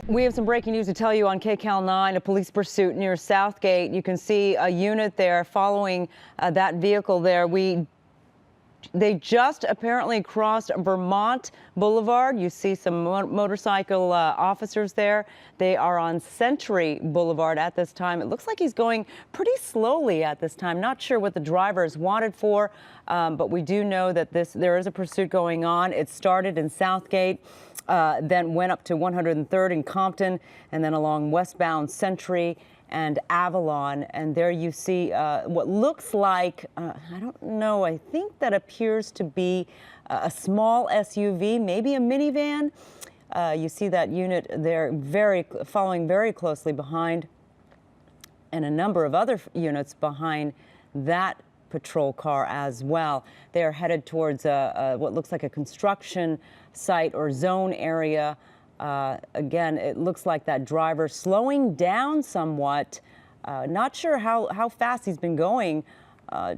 We have some breaking news to tell you on KCAL 9, a police pursuit near Southgate. You can see a unit there following that vehicle there. They just apparently crossed Vermont Boulevard. You see some motorcycle officers there. They are on Century Boulevard at this time. It looks like he's going pretty slowly at this time. Not sure what the driver is wanted for, but we do know that there is a pursuit going on. It started in Southgate, then went up to 103rd in Compton, and then along westbound Century and Avalon. And there you see what looks like, I don't know, I think that appears to be a small SUV, maybe a minivan. You see that unit there following very closely behind, and a number of other units behind that patrol car as well. They are headed towards what looks like a construction site or zone area. Again, it looks like that driver slowing down somewhat. Not sure how fast he's been going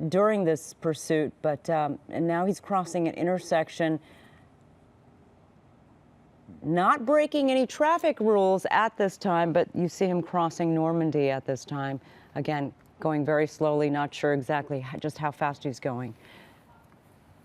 during this pursuit, but and now he's crossing an intersection. Not breaking any traffic rules at this time, but you see him crossing Normandy at this time. Again, going very slowly, not sure exactly just how fast he's going.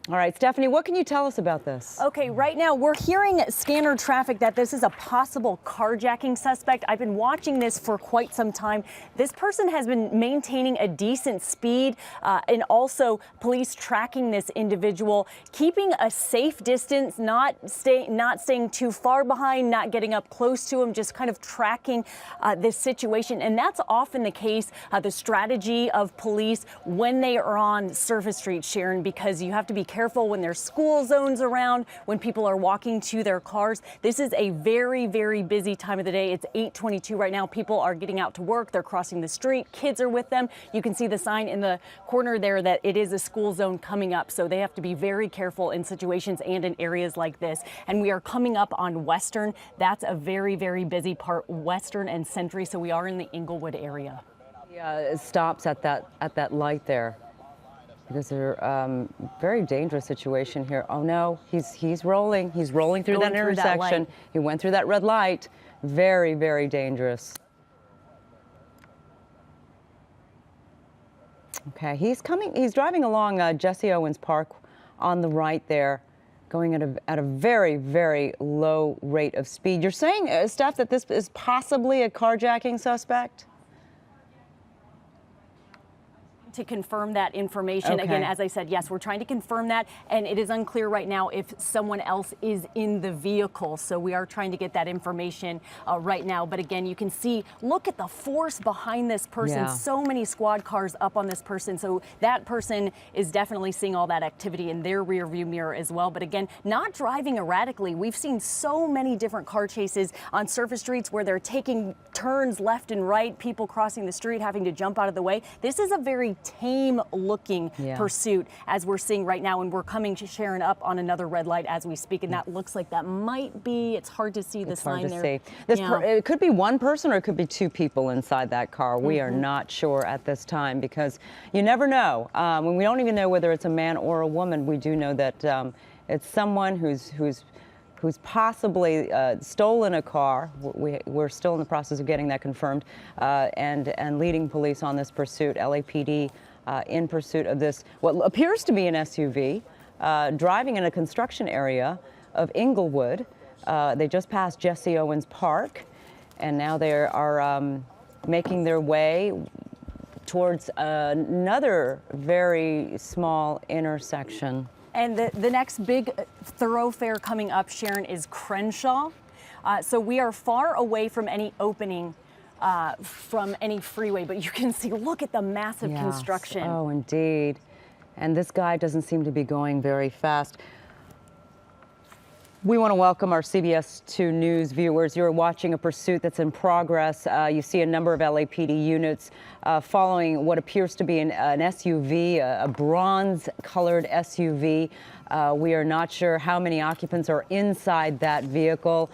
All right, Stephanie, what can you tell us about this? Okay, right now we're hearing scanner traffic that this is a possible carjacking suspect. I've been watching this for quite some time. This person has been maintaining a decent speed and also police tracking this individual, keeping a safe distance, not staying too far behind, not getting up close to him, just kind of tracking this situation. And that's often the case, the strategy of police when they are on Surface Street, Sharon, because you have to be careful when there's school zones around, when people are walking to their cars. This is a very, very busy time of the day. It's 8:22 right now. People are getting out to work. They're crossing the street. Kids are with them. You can see the sign in the corner there that it is a school zone coming up. So they have to be very careful in situations and in areas like this. And we are coming up on Western. That's a very, very busy part, Western and Century. So we are in the Inglewood area. Yeah, it stops at that light there, because they're very dangerous situation here. Oh no, he's rolling. He's rolling through that intersection. He went through that red light. Very, very dangerous. Okay, he's driving along Jesse Owens Park on the right there, going at a very, very low rate of speed. You're saying, Steph, that this is possibly a carjacking suspect? To confirm that information. Okay. Again, as I said, yes, we're trying to confirm that, and it is unclear right now if someone else is in the vehicle. So we are trying to get that information right now. But again, you can see, look at the force behind this person. Yeah. So many squad cars up on this person. So that person is definitely seeing all that activity in their rear view mirror as well. But again, not driving erratically. We've seen so many different car chases on surface streets where they're taking turns left and right, people crossing the street, having to jump out of the way. This is a very tame looking pursuit, as we're seeing right now, and we're coming to Sharon up on another red light as we speak, and that looks like that might be, it's hard to see the sign there. It could be one person or it could be two people inside that car. We are not sure at this time, because you never know. When we don't even know whether it's a man or a woman, we do know that it's someone who's possibly stolen a car. We're still in the process of getting that confirmed, and leading police on this pursuit. LAPD in pursuit of this, what appears to be an SUV, driving in a construction area of Inglewood. They just passed Jesse Owens Park, and now they are making their way towards another very small intersection. And the next big thoroughfare coming up, Sharon, is Crenshaw. So we are far away from any opening from any freeway, but you can see, look at the massive construction. Oh, indeed. And this guy doesn't seem to be going very fast. We want to welcome our CBS 2 News viewers. You're watching a pursuit that's in progress. You see a number of LAPD units following what appears to be an SUV, a bronze-colored SUV. We are not sure how many occupants are inside that vehicle.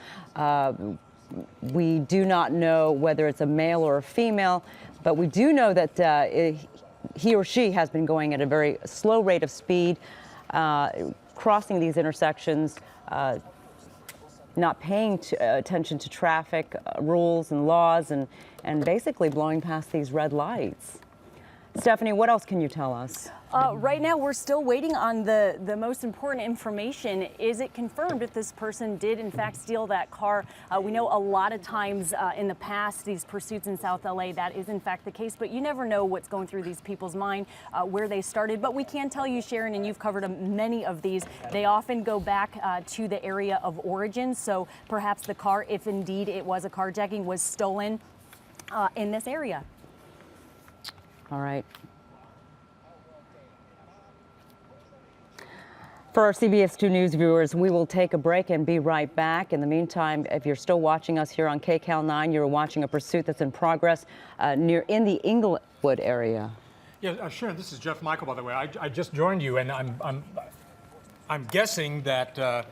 We do not know whether it's a male or a female, but we do know that he or she has been going at a very slow rate of speed, crossing these intersections not paying attention to traffic rules and laws and basically blowing past these red lights. Stephanie, what else can you tell us? Right now, we're still waiting on the most important information. Is it confirmed if this person did, in fact, steal that car? We know a lot of times in the past, these pursuits in South LA, that is, in fact, the case. But you never know what's going through these people's mind, where they started. But we can tell you, Sharon, and you've covered many of these, they often go back to the area of origin. So perhaps the car, if indeed it was a carjacking, was stolen in this area. All right. For our CBS 2 News viewers, we will take a break and be right back. In the meantime, if you're still watching us here on KCAL 9, you're watching a pursuit that's in progress in the Inglewood area. Yeah, Sharon, this is Jeff Michael, by the way. I just joined you, and I'm guessing that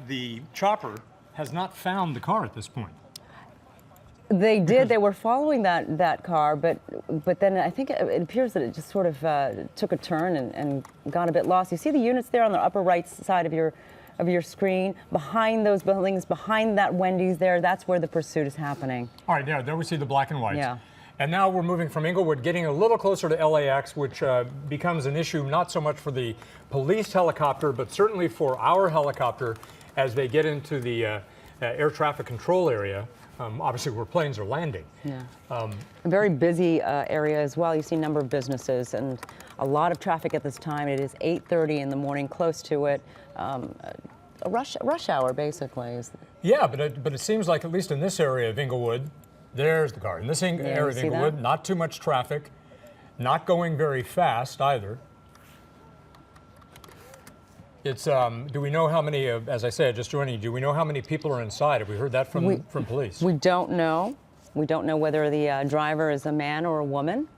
the chopper has not found the car at this point. They did. They were following that car, but then I think it appears that it just sort of took a turn and got a bit lost. You see the units there on the upper right side of your screen, behind those buildings, behind that Wendy's there. That's where the pursuit is happening. All right, there we see the black and whites. Yeah. And now we're moving from Inglewood, getting a little closer to LAX, which becomes an issue not so much for the police helicopter, but certainly for our helicopter as they get into the air traffic control area. Obviously, where planes are landing. Yeah. A very busy area as well. You see a number of businesses and a lot of traffic at this time. It is 8:30 in the morning, close to it. A rush hour, basically. Yeah, but it seems like, at least in this area of Inglewood, there's the car. In this area of Inglewood, not too much traffic, not going very fast either. It's, do we know how many, as I said, just joining you, do we know how many people are inside? Have we heard that from police? We don't know. We don't know whether the driver is a man or a woman.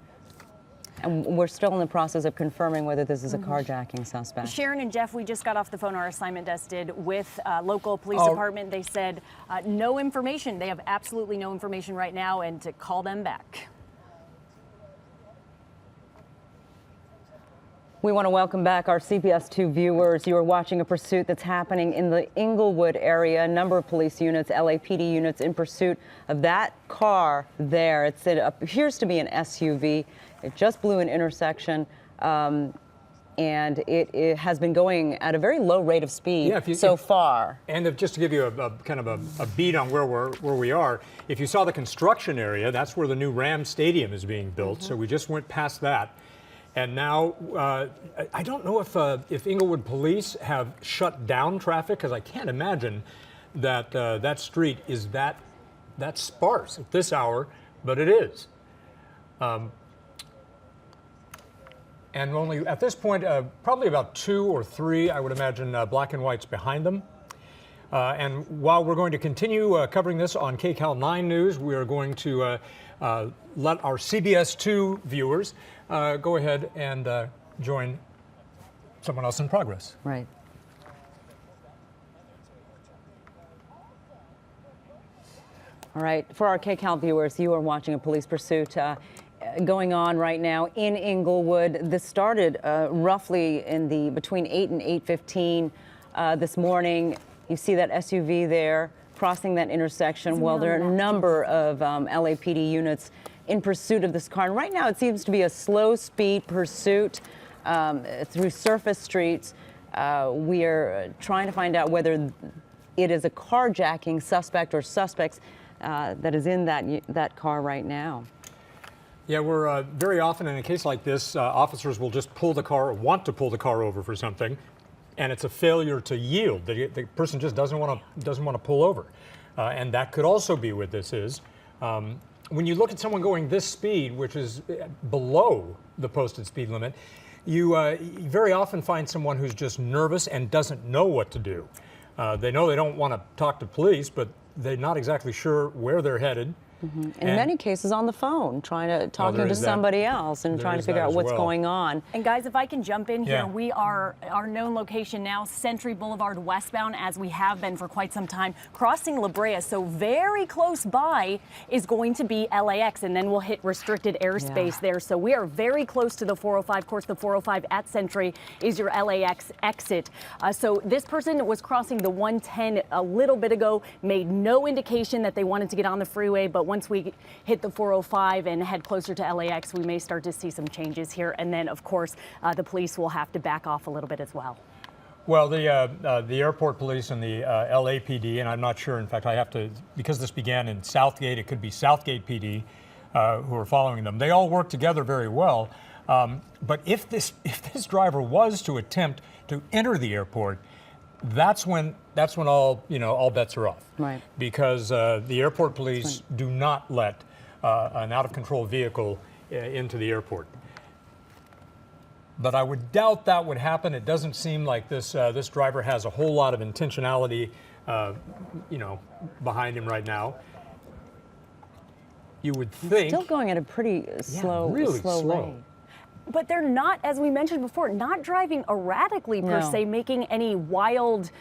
And we're still in the process of confirming whether this is a carjacking suspect. Sharon and Jeff, we just got off the phone, our assignment desk did, with local police department. They said no information. They have absolutely no information right now, and to call them back. We want to welcome back our CBS 2 viewers. You are watching a pursuit that's happening in the Inglewood area. A number of police units, LAPD units, in pursuit of that car there. It appears to be an SUV. It just blew an intersection, and it has been going at a very low rate of speed so far. And just to give you a kind of a beat on where we are, if you saw the construction area, that's where the new Rams Stadium is being built. So we just went past that. And now, I don't know if Inglewood police have shut down traffic, because I can't imagine that that street is that sparse at this hour, but it is. And only at this point, probably about 2 or 3, I would imagine, black and whites behind them. And while we're going to continue covering this on KCAL 9 News, we are going to let our CBS 2 viewers go ahead and join someone else in progress. Right. All right. For our KCAL viewers, you are watching a police pursuit going on right now in Inglewood. This started roughly in between 8 and 8:15 this morning. You see that SUV there crossing that intersection. Well, there are a number of LAPD units in pursuit of this car. And right now it seems to be a slow speed pursuit through surface streets. We are trying to find out whether it is a carjacking suspect or suspects that is in that car right now. Yeah, we're very often in a case like this, officers will just pull the car, or want to pull the car over for something, and it's a failure to yield. The person just doesn't want to pull over, and that could also be what this is. When you look at someone going this speed, which is below the posted speed limit, you very often find someone who's just nervous and doesn't know what to do. They know they don't want to talk to police, but they're not exactly sure where they're headed. In many cases on the phone, talking there to is that. somebody else and There trying to is figure that out as what's well. going on. And guys, if I can jump in here, Yeah. we are our known location now, Century Boulevard westbound, as we have been for quite some time, crossing La Brea. So very close by is going to be LAX, and then we'll hit restricted airspace there. So we are very close to the 405. Of course, the 405 at Century is your LAX exit. So this person was crossing the 110 a little bit ago, made no indication that they wanted to get on the freeway, but once we hit the 405 and head closer to LAX, we may start to see some changes here. And then, of course, the police will have to back off a little bit as well. Well, the airport police and the LAPD, and I'm not sure, in fact, I have to, because this began in Southgate, it could be Southgate PD who are following them. They all work together very well. But if this driver was to attempt to enter the airport, that's when all bets are off. Right. Because the airport police do not let an out-of-control vehicle into the airport. But I would doubt that would happen. It doesn't seem like this driver has a whole lot of intentionality, behind him right now. You would think. Still going at a pretty really slow. rate. But they're not, as we mentioned before, not driving erratically per No. se, making any wild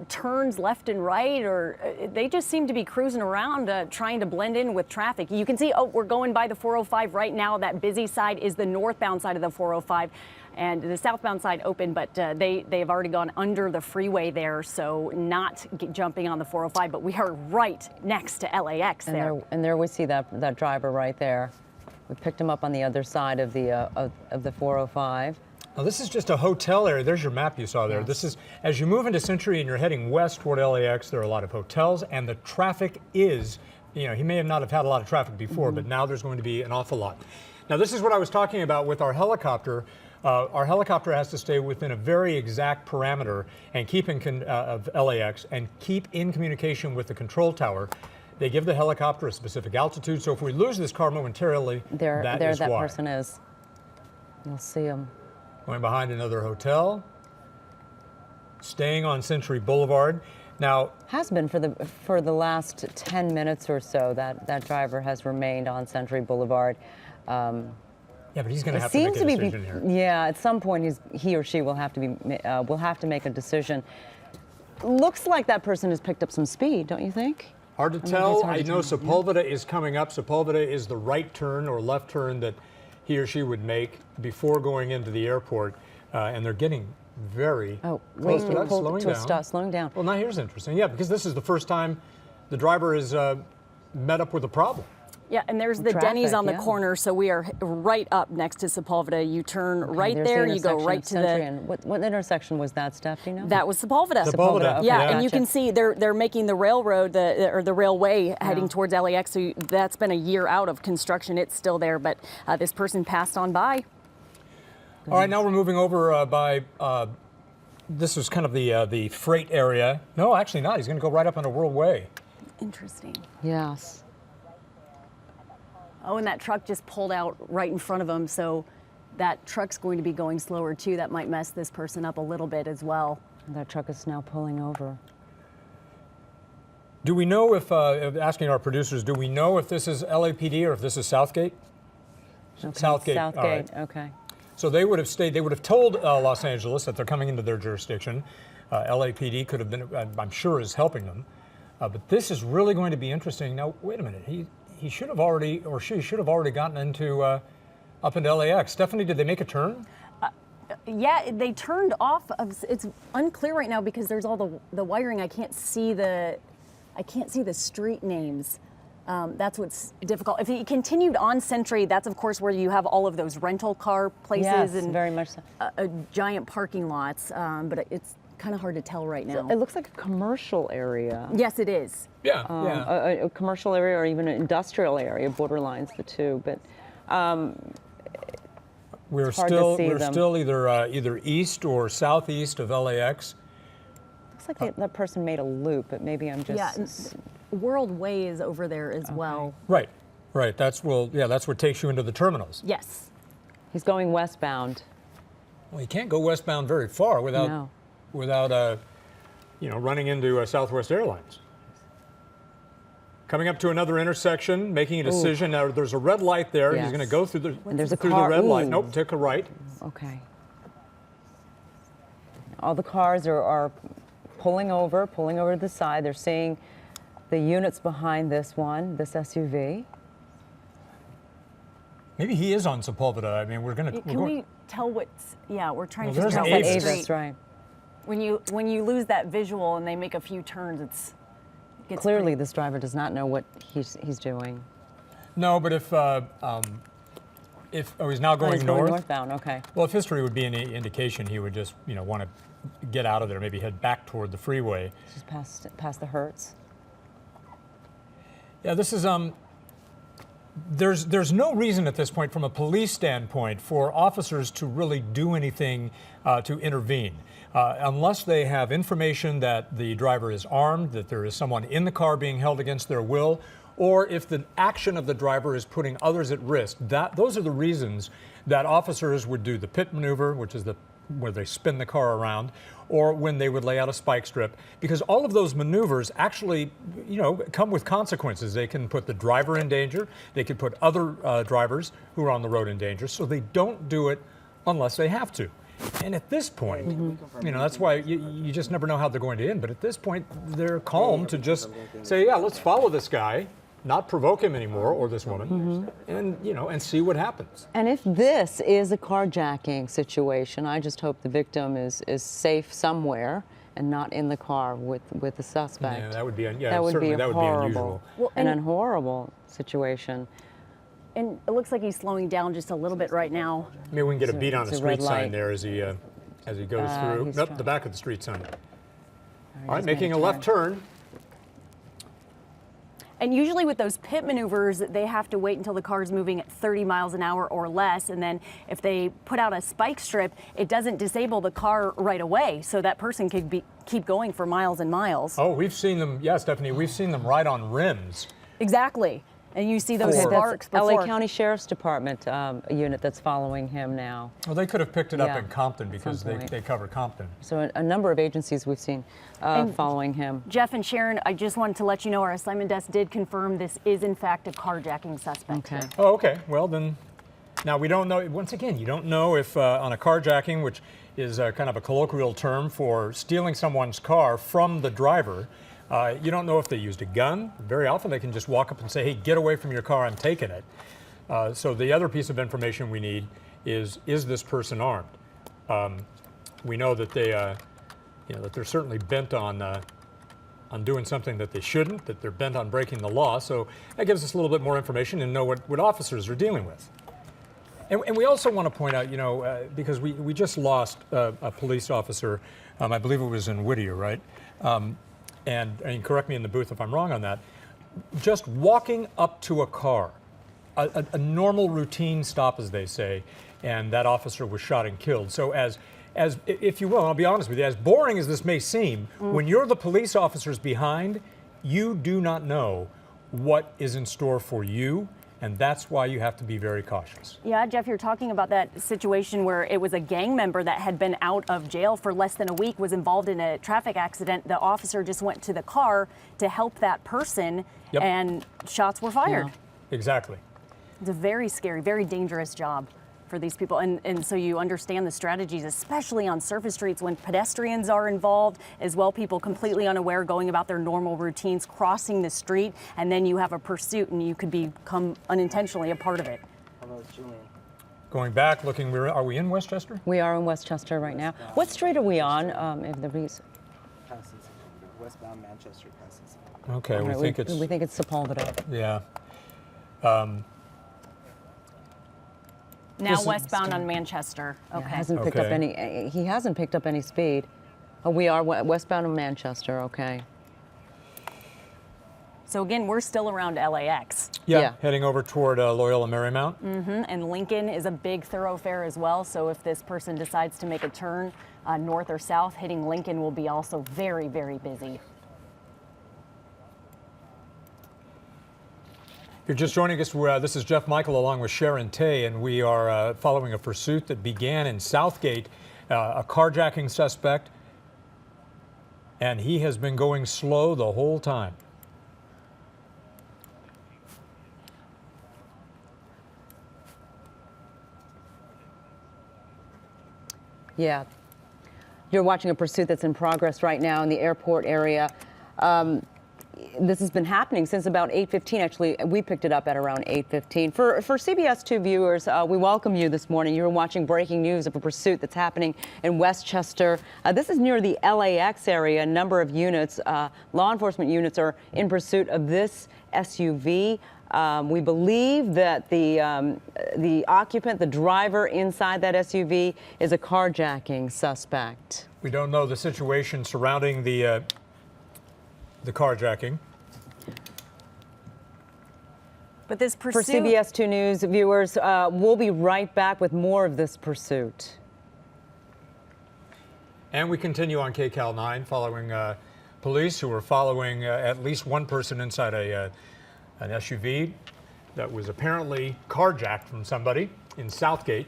turns left and right, or they just seem to be cruising around trying to blend in with traffic. You can see, we're going by the 405 right now. That busy side is the northbound side of the 405. And the southbound side open, but they've already gone under the freeway there, so not jumping on the 405. But we are right next to LAX there. And there we see that driver right there. We picked him up on the other side of the 405. Now, this is just a hotel area. There's your map you saw there. Yes. This is, as you move into Century and you're heading west toward LAX, there are a lot of hotels, and the traffic is, he may not have had a lot of traffic before, but now there's going to be an awful lot. Now, this is what I was talking about with our helicopter. Our helicopter has to stay within a very exact parameter and keep of LAX and keep in communication with the control tower. They give the helicopter a specific altitude, so if we lose this car momentarily, There that that why. person is. You'll see him. Going behind another hotel, staying on Century Boulevard. Now, Has been for the last 10 minutes or so. That driver has remained on Century Boulevard. yeah, but he's going to It have to make seems a to be, decision here. yeah. At some point, he or she will have to make a decision. Looks like that person has picked up some speed, don't you think? Hard to it's tell. hard I to know tell, Sepulveda is coming up. Sepulveda is the right turn or left turn that he or she would make before going into the airport, and they're getting very close to that, slowing down. Slowing down. Well, now here's interesting. Yeah, because this is the first time the driver has met up with a problem. Yeah, and there's the Traffic, Denny's on the yeah. corner, so we are right up next to Sepulveda. You turn right There's the there, you go intersection right of to Century the. and what intersection was that, Steph? Do you know? That was Sepulveda. Sepulveda, Yeah, okay, and you gotcha. can see they're making the railroad the railway heading towards LAX. So that's been a year out of construction. It's still there, but this person passed on by. All right, now we're moving over by. This was kind of the freight area. No, actually not. He's going to go right up on a World Way. Interesting. Yes. Oh, and that truck just pulled out right in front of him, so that truck's going to be going slower too. That might mess this person up a little bit as well. That truck is now pulling over. Do we know if asking our producers? Do we know if this is LAPD or if this is Southgate? Okay. Southgate. All Southgate. right. Okay. So they would have stayed. They would have told Los Angeles that they're coming into their jurisdiction. LAPD could have been, I'm sure, is helping them. But this is really going to be interesting. Now, wait a minute. He should have already, or she should have already gotten into up into LAX. Stephanie, did they make a turn? Yeah, they turned off. It's unclear right now because there's all the wiring. I can't see the street names. That's what's difficult. If he continued on Century, that's of course where you have all of those rental car places Yes, and very much so. giant parking lots. But it's kind of hard to tell right now. It looks like a commercial area. Yes, it is. Yeah, A commercial area or even an industrial area borderlines the two, but we're hard to see them. still either east or southeast of LAX. looks like that person made a loop, but maybe I'm just. Yeah, World Way is over there as well. Right. That's what takes you into the terminals. Yes. He's going westbound. Well, you can't go westbound very far without running into Southwest Airlines. Coming up to another intersection, making a decision. Now, there's a red light there. He's Yes. going to go through the And there's a through car. the red light. Ooh. Nope, take a right. Okay. All the cars are pulling over to the side. They're seeing the units behind this SUV. Maybe he is on Sepulveda. I mean, we're going to. Can we tell what's? Yeah, we're trying Well, to there's figure out an what Avis. street. Avis, right. When you lose that visual and they make a few turns, it gets Clearly, pretty- this driver does not know what he's doing. No, but if he's now going He's north. northbound. Okay. Well, if history would be any indication, he would just want to get out of there, maybe head back toward the freeway. Just past the Hertz. Yeah, this is there's no reason at this point, from a police standpoint, for officers to really do anything to intervene, unless they have information that the driver is armed, that there is someone in the car being held against their will, or if the action of the driver is putting others at risk. Those are the reasons that officers would do the pit maneuver, which is where they spin the car around, or when they would lay out a spike strip, because all of those maneuvers actually, come with consequences. They can put the driver in danger. They could put other drivers who are on the road in danger. So they don't do it unless they have to. And at this point, that's why you just never know how they're going to end. But at this point, they're calm to just say, yeah, let's follow this guy, not provoke him anymore, or this woman, and see what happens. And if this is a carjacking situation, I just hope the victim is safe somewhere and not in the car with the suspect. Yeah, that would be that would be unusual. horrible. Well, and and- a horrible situation. And it looks like he's slowing down just a little bit right now. Maybe we can get a beat on It's the a red street sign light. there as he goes through. he's Nope, trying- the back of the street sign. All right, he's making gonna a left turn. And usually with those pit maneuvers, they have to wait until the car's moving at 30 miles an hour or less. And then if they put out a spike strip, it doesn't disable the car right away. So that person could keep going for miles and miles. Oh, we've seen them. Yeah, Stephanie, we've seen them right on rims. Exactly. And you see those Okay, sparks that's before. LA County Sheriff's Department unit that's following him now. Well, they could have picked it up Yeah, in Compton because some point. they cover Compton. So a number of agencies we've seen following him. Jeff and Sharon, I just wanted to let you know our assignment desk did confirm this is in fact a carjacking suspect. Okay. here. Oh, okay. Well, then, now we don't know. Once again, you don't know if on a carjacking, which is kind of a colloquial term for stealing someone's car from the driver, you don't know if they used a gun. Very often they can just walk up and say, hey, get away from your car, I'm taking it. So the other piece of information we need is this person armed? We know that that they're certainly bent on doing something that they shouldn't, that they're bent on breaking the law. So that gives us a little bit more information and know what officers are dealing with. And we also want to point out, because we just lost a police officer, I believe it was in Whittier, right? And correct me in the booth if I'm wrong on that, just walking up to a car, a normal routine stop, as they say, and that officer was shot and killed. So as if you will, I'll be honest with you, as boring as this may seem, when you're the police officers behind, you do not know what is in store for you, and that's why you have to be very cautious. Yeah, Jeff, you're talking about that situation where it was a gang member that had been out of jail for less than a week, was involved in a traffic accident. The officer just went to the car to help that person, Yep. and shots were fired. Yeah. Exactly. It's a very scary, very dangerous job for these people. And so you understand the strategies, especially on surface streets when pedestrians are involved as well, people completely unaware going about their normal routines, crossing the street, and then you have a pursuit and you could become unintentionally a part of it. How about Julian? Going back, looking, are we in Westchester? We are in Westchester right now. What street are we on? If the reason. Passes westbound Manchester passes. Okay, All we right, think it's, we think it's Sepulveda. yeah. Now This is- westbound on Manchester. Yeah, Okay. hasn't picked up Okay. any. He hasn't picked up any speed. Oh, we are westbound in Manchester. Okay. So again, we're still around LAX. Yeah. Heading over toward Loyola Marymount. And Lincoln is a big thoroughfare as well. So if this person decides to make a turn north or south, hitting Lincoln will be also very, very busy. If you're just joining us, this is Jeff Michael along with Sharon Tay, and we are following a pursuit that began in Southgate, a carjacking suspect, and he has been going slow the whole time. Yeah. You're watching a pursuit that's in progress right now in the airport area. This has been happening since about 8:15. Actually, we picked it up at around 8:15. For CBS 2 viewers, we welcome you this morning. You're watching breaking news of a pursuit that's happening in Westchester. This is near the LAX area. A number of units, law enforcement units, are in pursuit of this SUV. We believe that the occupant, the driver inside that SUV, is a carjacking suspect. We don't know the situation surrounding the carjacking. But this For pursuit. CBS 2 News viewers, we'll be right back with more of this pursuit. And we continue on KCAL 9 following police who were following at least one person inside an SUV that was apparently carjacked from somebody in Southgate.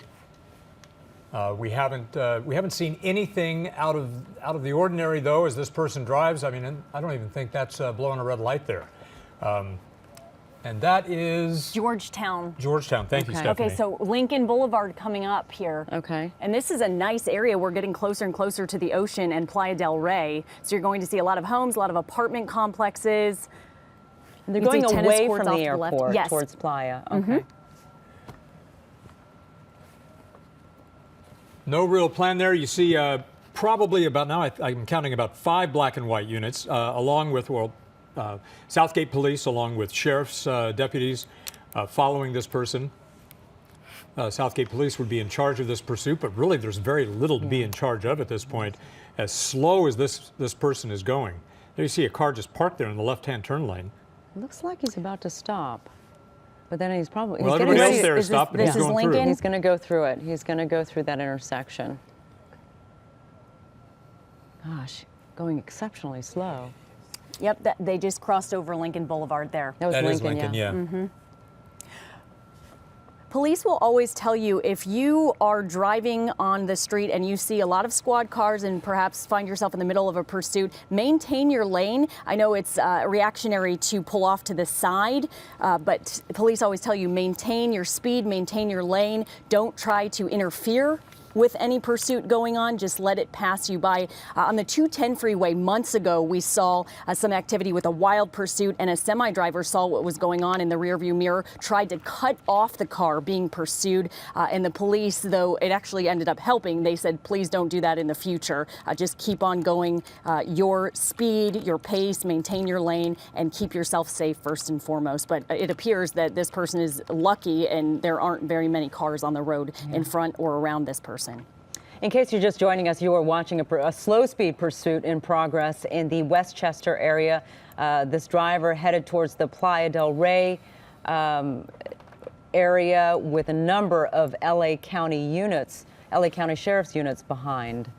We haven't seen anything out of the ordinary, though, as this person drives. I mean, I don't even think that's blowing a red light there. And that is Georgetown. Georgetown. Thank you, Okay. Stephanie. Okay, so Lincoln Boulevard coming up here. Okay. And this is a nice area. We're getting closer and closer to the ocean and Playa del Rey. So you're going to see a lot of homes, a lot of apartment complexes. And they're You can going see tennis away courts from off the to the left. airport Yes. towards Playa. Okay. No real plan there. You see probably about now, I'm counting about 5 black and white units, along with, Southgate police, along with sheriff's deputies following this person. Southgate police would be in charge of this pursuit, but really there's very little to be in charge of at this point, as slow as this person is going. There you see a car just parked there in the left-hand turn lane. Looks like he's about to stop. But then he's probably Well, he's everybody getting else ready. there is Is this- stopped, but this he's is going Lincoln? through. He's going to go through it. He's going to go through that intersection. Gosh, going exceptionally slow. Yep, they just crossed over Lincoln Boulevard there. That was That is Lincoln, Lincoln, yeah. Police will always tell you if you are driving on the street and you see a lot of squad cars and perhaps find yourself in the middle of a pursuit, maintain your lane. I know it's reactionary to pull off to the side, but police always tell you maintain your speed, maintain your lane. Don't try to interfere with any pursuit going on, just let it pass you by. On the 210 freeway months ago, we saw some activity with a wild pursuit, and a semi-driver saw what was going on in the rearview mirror, tried to cut off the car being pursued, and the police, though it actually ended up helping, they said, please don't do that in the future. Just keep on going your speed, your pace, maintain your lane, and keep yourself safe first and foremost. But it appears that this person is lucky, and there aren't very many cars on the road in front or around this person. In case you're just joining us, you are watching a slow-speed pursuit in progress in the Westchester area. This driver headed towards the Playa del Rey area with a number of LA County units, LA County Sheriff's units behind.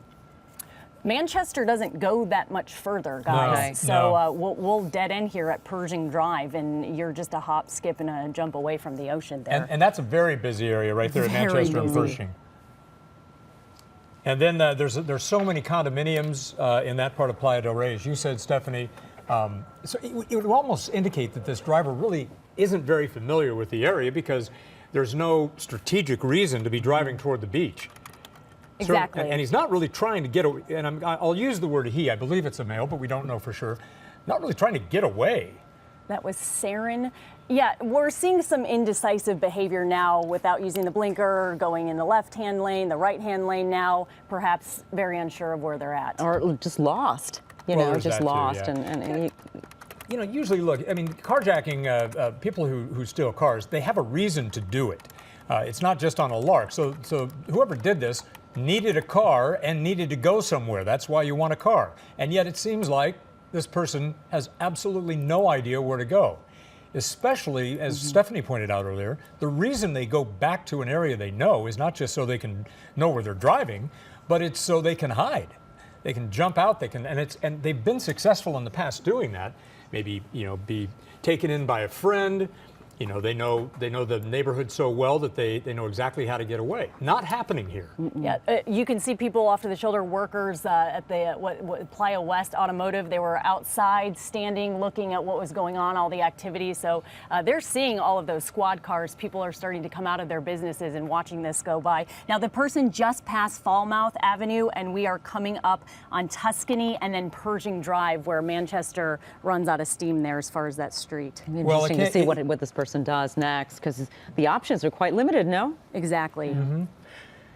Manchester doesn't go that much further, guys. No, So we'll dead end here at Pershing Drive, and you're just a hop, skip, and a jump away from the ocean there. And that's a very busy area right there at Very Manchester and busy. Pershing. And then there's so many condominiums in that part of Playa del Rey, as you said, Stephanie. So it would almost indicate that this driver really isn't very familiar with the area because there's no strategic reason to be driving toward the beach. Exactly. And he's not really trying to get away. And I'll use the word he. I believe it's a male, but we don't know for sure. Not really trying to get away. That was Sarin. Yeah, we're seeing some indecisive behavior now without using the blinker, going in the left-hand lane, the right-hand lane now, perhaps very unsure of where they're at. Or just lost, Well, there's just that too, lost. yeah. And You know, usually, look, I mean, carjacking, people who steal cars, they have a reason to do it. It's not just on a lark. So whoever did this needed a car and needed to go somewhere. That's why you want a car. And yet it seems like this person has absolutely no idea where to go. Especially, as Stephanie pointed out earlier, the reason they go back to an area they know is not just so they can know where they're driving, but it's so they can hide. They can jump out. And they've been successful in the past doing that. Maybe be taken in by a friend, You know, they know the neighborhood so well that they know exactly how to get away. Not happening here. Yeah, you can see people off to the shoulder, workers at the Playa West Automotive. They were outside, standing, looking at what was going on, all the activity. So they're seeing all of those squad cars. People are starting to come out of their businesses and watching this go by. Now, the person just passed Falmouth Avenue, and we are coming up on Tuscany and then Pershing Drive, where Manchester runs out of steam there as far as that street. It'd be Well, interesting to see what this person does next, because the options are quite limited, no? Exactly.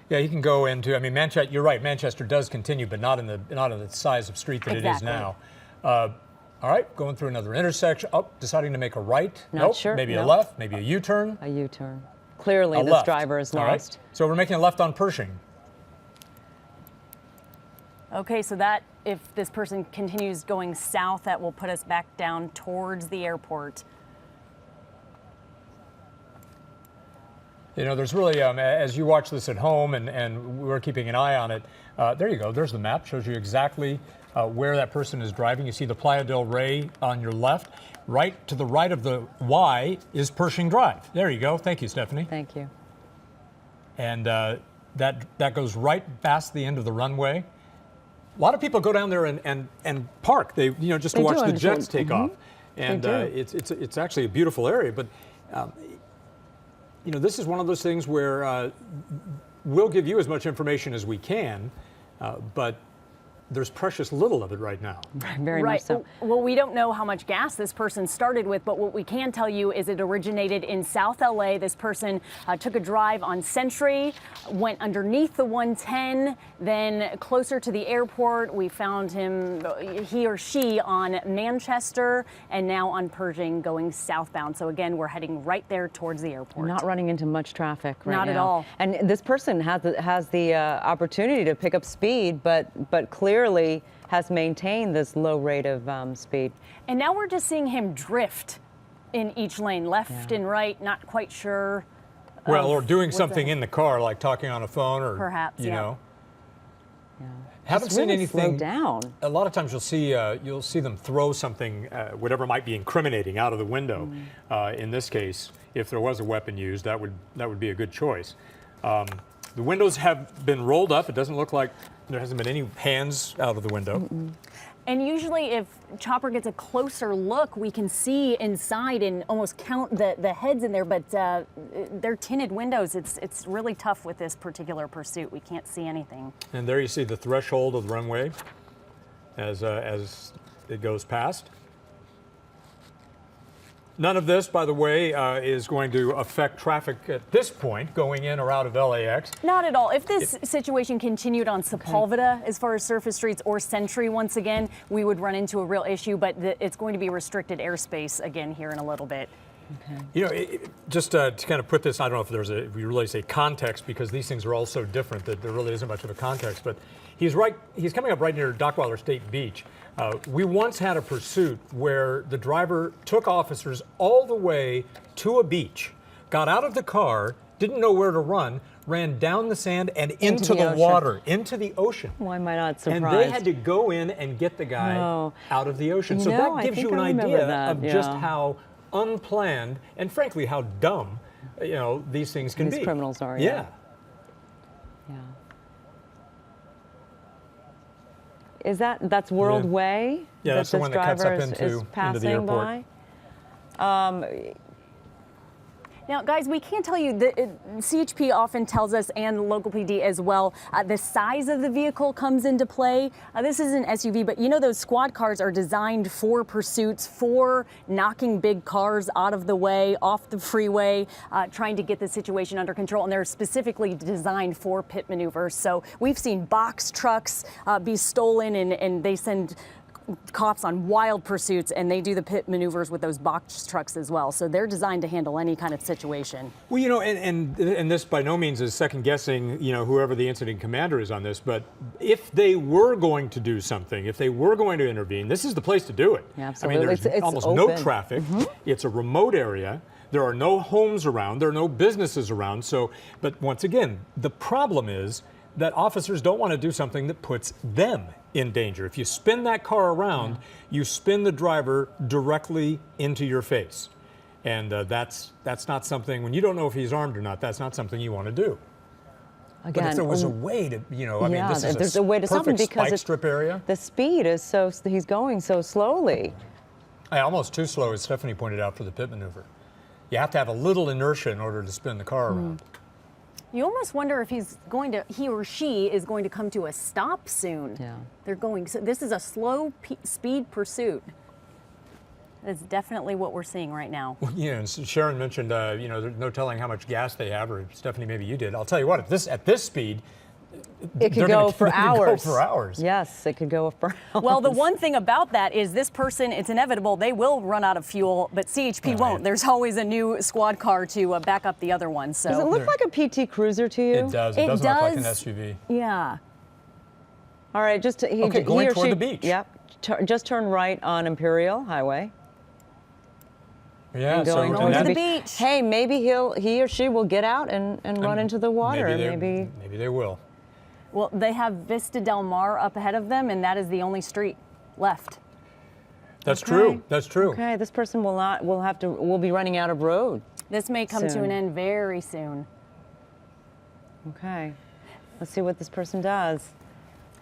Yeah, you can go into. I mean, Manchester. You're right. Manchester does continue, but not in the size of street that it is Exactly. now. All right, going through another intersection. Oh, deciding to make a right. Not Nope. sure. Maybe a No. left. Maybe a U-turn. A U-turn. Clearly, A this left. driver is All right. lost. So we're making a left on Pershing. Okay, so that, if this person continues going south, that will put us back down towards the airport. You know, there's really, as you watch this at home, and we're keeping an eye on it, there you go. There's the map. Shows you exactly where that person is driving. You see the Playa del Rey on your left. Right to the right of the Y is Pershing Drive. There you go. Thank you, Stephanie. Thank you. And that goes right past the end of the runway. A lot of people go down there and park. They just to They watch do, the I'm jets sure. take off. And do. it's actually a beautiful area. But this is one of those things where we'll give you as much information as we can, but there's precious little of it right now. Very much so. Well, we don't know how much gas this person started with, but what we can tell you is it originated in South LA. This person took a drive on Century, went underneath the 110, then closer to the airport. We found he or she on Manchester, and now on Pershing going southbound. So again, we're heading right there towards the airport. Not running into much traffic right Not now. at all. And this person has the opportunity to pick up speed, but clearly has maintained this low rate of speed. And now we're just seeing him drift in each lane, left and right, not quite sure. Well, or doing what's something that? in the car, like talking on a phone, or Perhaps, you yeah. know. Yeah. Haven't Just seen really anything. slowed down. A lot of times you'll see them throw something, whatever might be incriminating, out of the window. In this case, if there was a weapon used, that would be a good choice. The windows have been rolled up. It doesn't look like there hasn't been any hands out of the window. And usually if Chopper gets a closer look, we can see inside and almost count the heads in there, but they're tinted windows. It's really tough with this particular pursuit. We can't see anything. And there you see the threshold of the runway as it goes past. None of this, by the way, is going to affect traffic at this point going in or out of LAX. Not at all. If this situation continued on Sepulveda, as far as surface streets, or Century once again, we would run into a real issue, but it's going to be restricted airspace again here in a little bit. Okay. You know, just to kind of put this, I don't know if we really say context, because these things are all so different that there really isn't much of a context, but he's coming up right near Dockweiler State Beach. We once had a pursuit where the driver took officers all the way to a beach, got out of the car, didn't know where to run, ran down the sand and into the the ocean. water, into the ocean. Why am I not surprised? And they had to go in and get the guy Oh. out of the ocean. So No, that I gives think you an I remember idea that, of just yeah. how unplanned and frankly how dumb, these things can These be. criminals are, Yeah. Yeah. Is that's World Yeah. Way? Yeah, that's the this one that cuts up driver is into the passing airport. by? Now, guys, we can't tell you, CHP often tells us, and local PD as well, the size of the vehicle comes into play. This is an SUV, but those squad cars are designed for pursuits, for knocking big cars out of the way, off the freeway, trying to get the situation under control. And they're specifically designed for pit maneuvers. So we've seen box trucks be stolen, and they send cops on wild pursuits, and they do the pit maneuvers with those box trucks as well. So they're designed to handle any kind of situation. Well, and this by no means is second guessing, whoever the incident commander is on this, but if they were going to do something, if they were going to intervene, this is the place to do it. Yeah, I absolutely. mean, there's It's almost open. no traffic. It's a remote area. There are no homes around. There are no businesses around. So, but once again, the problem is that officers don't want to do something that puts them in danger. If you spin that car around, you spin the driver directly into your face. And that's not something, when you don't know if he's armed or not, that's not something you want to do. Again, But if there was a way to, I mean, yeah, this is there's a way to stop him perfect because spike strip area. the speed is he's going so slowly. Almost too slow, as Stephanie pointed out, for the pit maneuver. You have to have a little inertia in order to spin the car around. You almost wonder if he or she is going to come to a stop soon. Yeah. They're going, so this is a slow speed pursuit. That's definitely what we're seeing right now. Yeah, and Sharon mentioned, there's no telling how much gas they have, or Stephanie, maybe you did. I'll tell you what, at this speed, It could they're go gonna for hours. Go for hours. Yes, it could go for hours. Well, the one thing about that is this person, it's inevitable, they will run out of fuel, but CHP Right. won't. There's always a new squad car to back up the other one. So Does it look like a PT Cruiser to you? It does. It It doesn't look like an does. SUV. Yeah. All right, Okay, going he or toward she, the beach. Yep. Just turn right on Imperial Highway. Yeah, and going Going towards to the beach. beach. Hey, maybe he or she will get out and run into the water. Maybe they will. Well, they have Vista Del Mar up ahead of them, and that is the only street left. That's Okay. true. That's true. Okay, this person will be running out of road. This may come to Soon. an end very soon. Okay, let's see what this person does.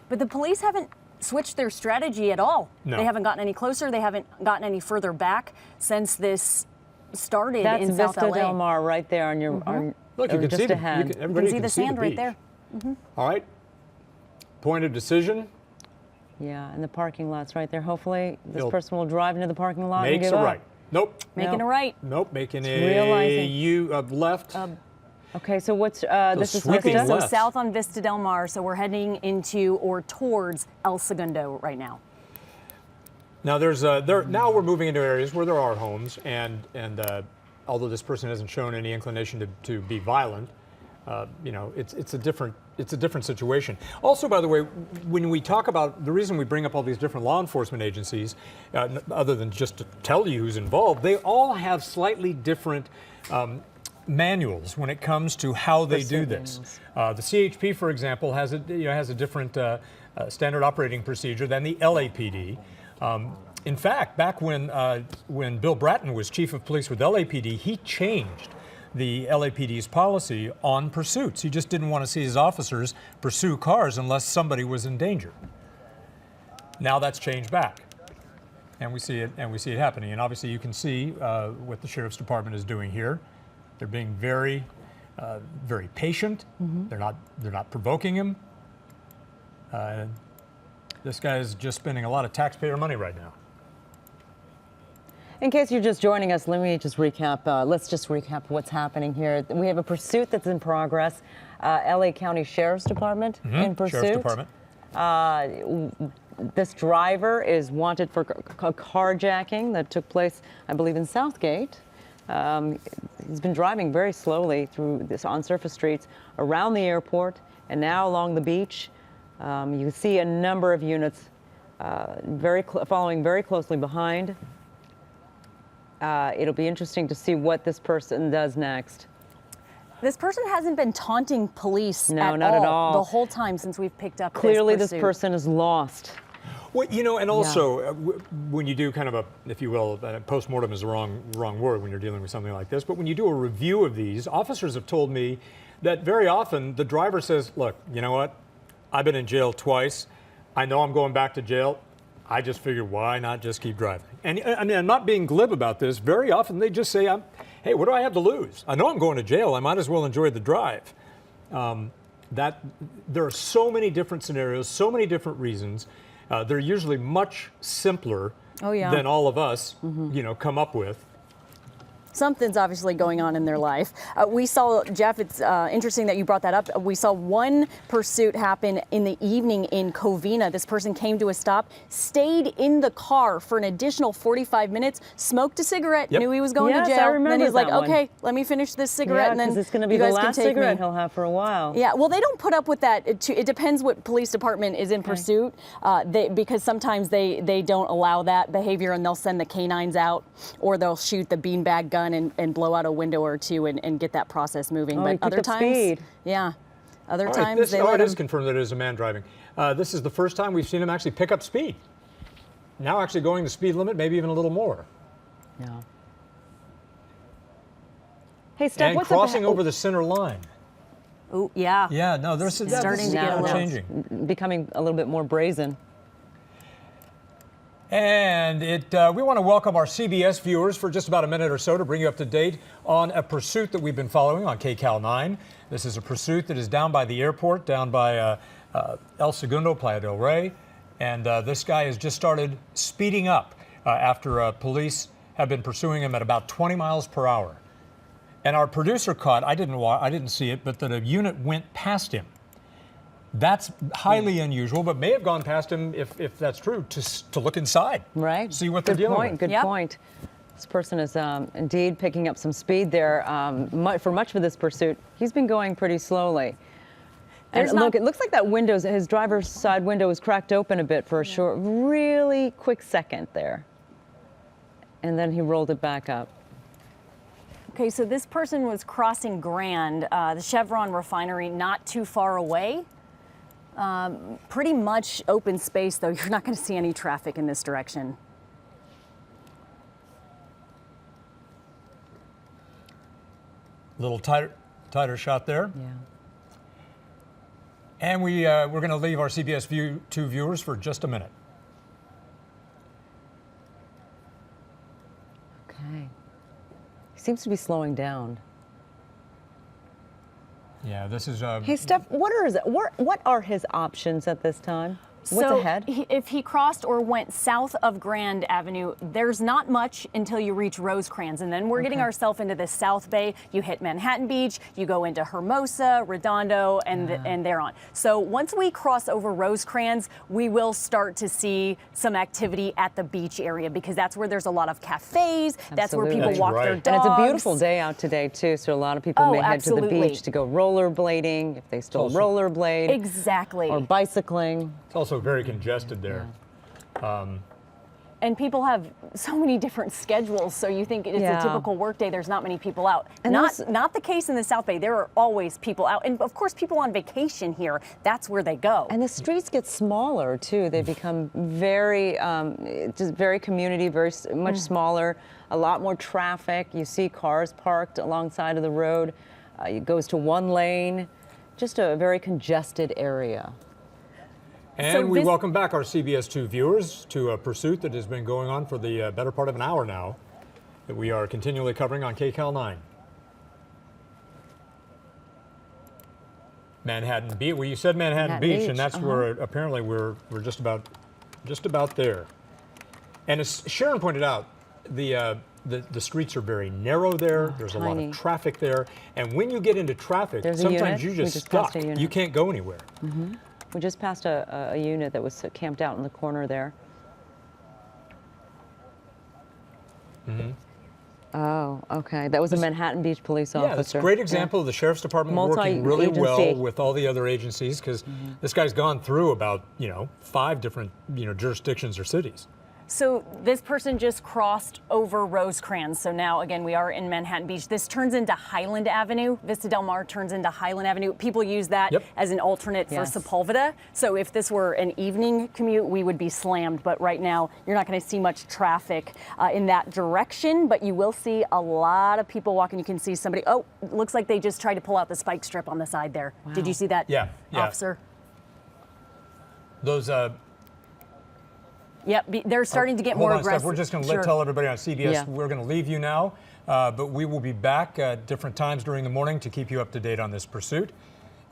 But the police haven't switched their strategy at all. No. They haven't gotten any closer. They haven't gotten any further back since this started That's in South Vista LA. Del Mar right there on your Look, you can just see ahead. everybody see the sand right beach. there. All right. Point of decision. Yeah, and the parking lot's right there. Hopefully, this He'll- person will drive into the parking lot and Makes give a up. right. Nope. Making No. a right. Nope. Making realizing- left. Okay, so what's this is sweeping Vista? So left. south on Vista Del Mar. So we're heading into or towards El Segundo right now. Now now we're moving into areas where there are homes, and although this person hasn't shown any inclination to be violent, it's a different situation. Also, by the way, when we talk about the reason we bring up all these different law enforcement agencies, other than just to tell you who's involved, they all have slightly different manuals when it comes to how they do this. The CHP, for example, has a different standard operating procedure than the LAPD. In fact, back when Bill Bratton was chief of police with LAPD, he changed the LAPD's policy on pursuits. He just didn't want to see his officers pursue cars unless somebody was in danger. Now that's changed back, and we see it happening. And obviously, you can see what the sheriff's department is doing here. They're being very, very patient. They're not provoking him. This guy is just spending a lot of taxpayer money right now. In case you're just joining us, let's just recap what's happening here. We have a pursuit that's in progress. LA County Sheriff's Department in pursuit. Sheriff's Department. This driver is wanted for carjacking that took place, I believe, in Southgate. He's been driving very slowly through this on surface streets around the airport and now along the beach. You can see a number of units following very closely behind. It'll be interesting to see what this person does next. This person hasn't been taunting police No, not at all. the whole time since we've picked up Clearly, this this pursuit. person is lost. Well, and also when you do kind of if you will, post-mortem is the wrong word when you're dealing with something like this, but when you do a review of these, officers have told me that very often the driver says, look, you know what? I've been in jail twice. I know I'm going back to jail. I just figured, why not just keep driving? And I mean, I'm not being glib about this. Very often they just say, hey, what do I have to lose? I know I'm going to jail. I might as well enjoy the drive. There are so many different scenarios, so many different reasons. They're usually much simpler than all of us, come up with. Something's obviously going on in their life. We saw, Jeff, it's interesting that you brought that up. We saw one pursuit happen in the evening in Covina. This person came to a stop, stayed in the car for an additional 45 minutes, smoked a cigarette, knew he was going Yes, to jail. I remember Then he's like, that one. okay, let me finish this cigarette, and then because it's going to be you the guys can last take cigarette me. he'll have for a while. Yeah, well, they don't put up with that. It depends what police department is in pursuit, because sometimes they don't allow that behavior, and they'll send the canines out, or they'll shoot the beanbag gun and blow out a window or two and get that process moving. Oh, but he picked other up times, speed. yeah, other All right, times they let it is them. confirmed that it is a man driving. This is the first time we've seen him actually pick up speed. Now actually going the speed limit, maybe even a little more. Yeah. Hey, Steph, And what's crossing up? over the center line. Oh, yeah. Yeah, no, there's It's starting to get a little- changing. Becoming a little bit more brazen. And we want to welcome our CBS viewers for just about a minute or so to bring you up to date on a pursuit that we've been following on KCAL 9. This is a pursuit that is down by the airport, down by El Segundo, Playa del Rey. And this guy has just started speeding up after police have been pursuing him at about 20 miles per hour. And our producer caught, I didn't see it, but that a unit went past him. That's highly unusual, but may have gone past him, if that's true, to look inside. Right. See what they're dealing with. Good Yep. point. This person is indeed picking up some speed there. For much of this pursuit, he's been going pretty slowly. And There's look, not- it looks like that his driver's side window is cracked open a bit for a short, really quick second there. And then he rolled it back up. Okay, so this person was crossing Grand, the Chevron refinery, not too far away. Pretty much open space, though. You're not going to see any traffic in this direction. Little tighter shot there. Yeah. And we're going to leave our CBS 2 viewers for just a minute. Okay. He seems to be slowing down. Yeah, this is. Hey, Steph, what are his options at this time? What's So ahead? if he crossed or went south of Grand Avenue, there's not much until you reach Rosecrans. And then we're getting ourselves into the South Bay. You hit Manhattan Beach, you go into Hermosa, Redondo, and there on. So once we cross over Rosecrans, we will start to see some activity at the beach area because that's where there's a lot of cafes. That's where Absolutely. people That's walk their right. dogs. And it's a beautiful day out today, too, so a lot of people Oh, may head to the absolutely. beach to go rollerblading, if they still Also- rollerblade, Exactly. or bicycling. It's also very congested there. And people have so many different schedules, so you think it's Yeah. a typical workday, there's not many people out. And Not the case in the South Bay. There are always people out. And of course, people on vacation here, that's where they go. And the streets get smaller, too. They become very, just very community, much smaller, a lot more traffic. You see cars parked alongside of the road. It goes to one lane, just a very congested area. And So we this- welcome back our CBS 2 viewers to a pursuit that has been going on for the better part of an hour now, that we are continually covering on KCAL 9. Manhattan Beach. Well, you said Manhattan Manhattan Beach, Beach, and that's where apparently we're just about there. And as Sharon pointed out, the streets are very narrow there. There's a lot tiny. of traffic there, and when you get into traffic, There's a sometimes unit. you We just just passed stuck. a unit. You can't go anywhere. We just passed a unit that was camped out in the corner there. Oh, okay. That was a Manhattan Beach police officer. Yeah, it's a great example of the Sheriff's Department working really well Multi-agency. with all the other agencies, because this guy's gone through about 5 different jurisdictions or cities. So this person just crossed over Rosecrans. So now, again, we are in Manhattan Beach. This turns into Highland Avenue. Vista Del Mar turns into Highland Avenue. People use that Yep. as an alternate for Yes. Sepulveda. So if this were an evening commute, we would be slammed. But right now, you're not going to see much traffic in that direction. But you will see a lot of people walking. You can see somebody. Oh, it looks like they just tried to pull out the spike strip on the side there. Did you see that, Yeah, yeah. officer? Those Yep, they're starting to get hold more on, aggressive. Steph, we're just going to Sure. tell everybody on CBS Yeah. we're going to leave you now, but we will be back at different times during the morning to keep you up to date on this pursuit,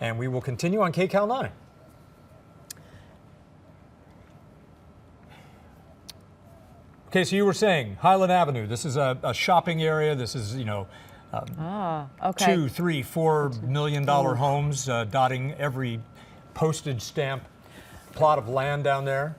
and we will continue on KCAL 9. Okay, so you were saying Highland Avenue. This is a shopping area. This is, Okay. $2, $3, $4 million homes dotting every postage stamp plot of land down there.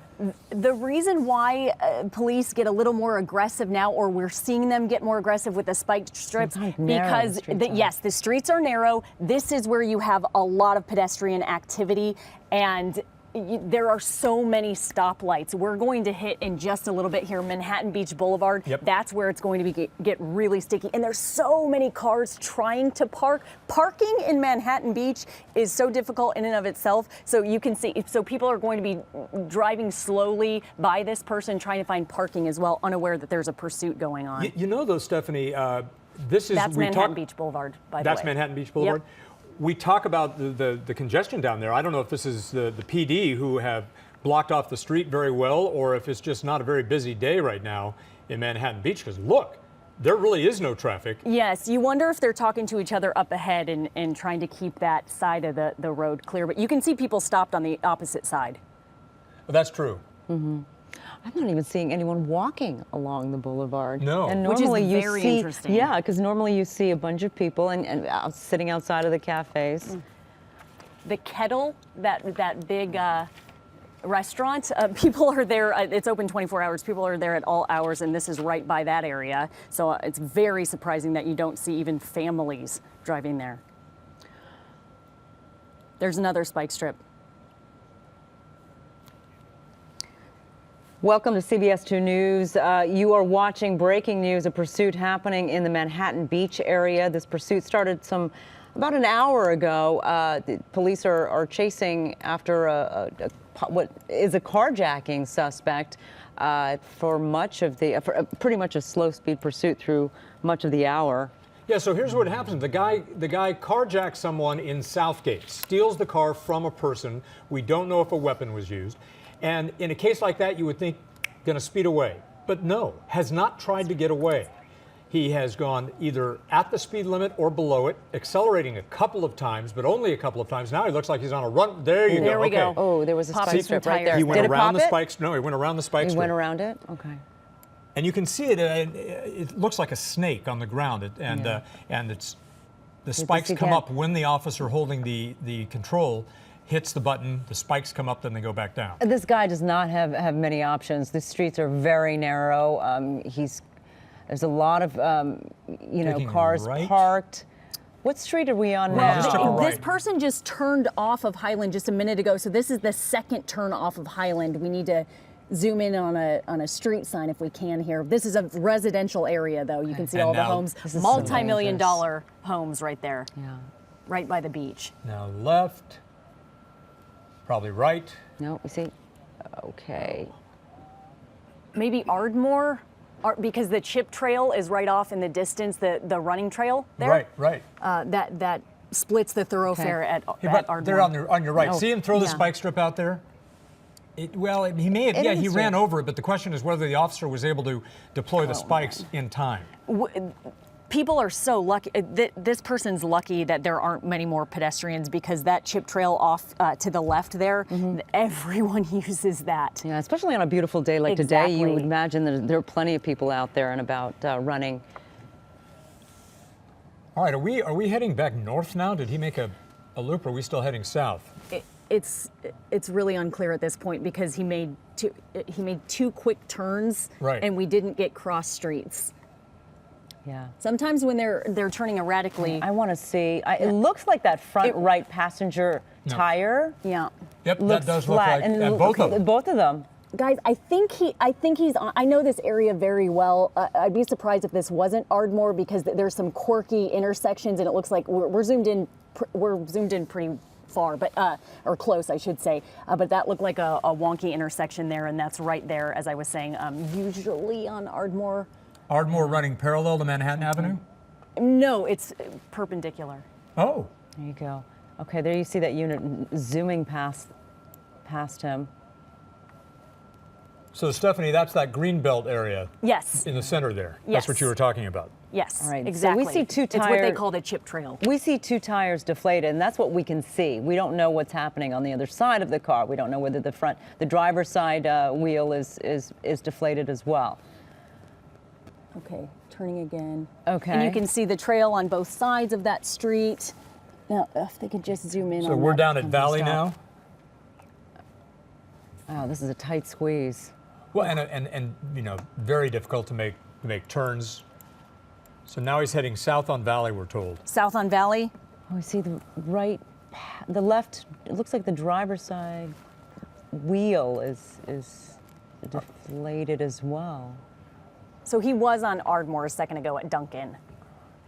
The reason why police get a little more aggressive now, or we're seeing them get more aggressive with the spiked strips, Sometimes narrow because the streets are. yes, the streets are narrow. This is where you have a lot of pedestrian activity, and there are so many stoplights. We're going to hit in just a little bit here Manhattan Beach Boulevard. Yep. That's where it's going to get really sticky. And there's so many cars trying to park. Parking in Manhattan Beach is so difficult in and of itself. So you can see, so people are going to be driving slowly by this person trying to find parking as well, unaware that there's a pursuit going on. You know, though, Stephanie, this is That's we Manhattan talk- Beach Boulevard, by the way. That's Manhattan Beach Boulevard. We talk about the congestion down there. I don't know if this is the PD who have blocked off the street very well, or if it's just not a very busy day right now in Manhattan Beach. Because look, there really is no traffic. Yes, you wonder if they're talking to each other up ahead and trying to keep that side of the road clear. But you can see people stopped on the opposite side. Well, that's true. I'm not even seeing anyone walking along the boulevard. No. And Which is normally you very see, interesting. yeah, because normally you see a bunch of people and sitting outside of the cafes. The Kettle, that big restaurant, people are there. It's open 24 hours. People are there at all hours, and this is right by that area. So it's very surprising that you don't see even families driving there. There's another spike strip. Welcome to CBS 2 News. You are watching breaking news, a pursuit happening in the Manhattan Beach area. This pursuit started about an hour ago. The police are chasing after what is a carjacking suspect for pretty much a slow speed pursuit through much of the hour. Yeah, so here's what happens. The guy carjacks someone in Southgate, steals the car from a person. We don't know if a weapon was used. And in a case like that, you would think going to speed away. But no, has not tried to get away. He has gone either at the speed limit or below it, accelerating a couple of times, but only a couple of times. Now he looks like he's on a run. There you go. There we go. Oh, there was a Popping spike some strip right there. tires. He went Did it around pop the it? spikes. No, he went around the spike He strip. went around it? Okay. And you can see it. It looks like a snake on the ground, and it's the spikes see come that? up when the officer holding the control hits the button. The spikes come up, then they go back down. This guy does not have many options. The streets are very narrow. There's a lot of Taking cars right. parked. What street are we on Well, now? he just took a This right. person just turned off of Highland just a minute ago. So this is the second turn off of Highland. We need to zoom in on a street sign if we can here. This is a residential area, though. You can see And all the now- homes, This is so multi-million-dollar homes right there, Yeah. right by the beach. Now left, probably right. No, we see. Okay. Maybe Ardmore, because the chip trail is right off in the distance, the running trail there. Right. That splits the thoroughfare at Hey, but Ardmore. they're on your right. Oh, See him throw the yeah. spike strip out there? He may have. It Yeah, is he a ran strip. over it, but the question is whether the officer was able to deploy Oh, the spikes in time. People are so lucky. This person's lucky that there aren't many more pedestrians because that chip trail off to the left there, everyone uses that. Yeah, especially on a beautiful day like today, you Exactly. would imagine that there are plenty of people out there and about running. All right, are we heading back north now? Did he make a loop, or are we still heading south? It's really unclear at this point because he made two quick turns, Right. and we didn't get cross streets. Yeah. Sometimes when they're turning erratically, I want to see. It looks like that front It- right passenger tire yeah. Yep, looks that does flat. look like and both of them. Both of them. Guys, I think he's on. I know this area very well. I'd be surprised if this wasn't Ardmore because there's some quirky intersections, and it looks like we're zoomed in. We're zoomed in pretty far, but or close, I should say. But that looked like a wonky intersection there, and that's right there, as I was saying. Usually on Ardmore, Ardmore running parallel to Manhattan Avenue? no, it's perpendicular. Oh, There you go. Okay, there you see that unit zooming past him. so Stephanie, that's that greenbelt area Yes, in the center there. Yes. That's what you were talking about. yes, All right, so we exactly. see two It's what they tire- call the chip trail. We see two tires deflated, and that's what we can see. We don't know what's happening on the other side of the car. We don't know whether the driver's side wheel is deflated as well. Okay, turning again. Okay. And you can see the trail on both sides of that street. Now, if they could just zoom in on So we're that down at one Valley stop. now. Oh, this is a tight squeeze. Well, and very difficult to make turns. So now he's heading south on Valley, we're told. South on Valley. Oh, we see the left. It looks like the driver's side wheel is deflated as well. So he was on Ardmore a second ago at Duncan.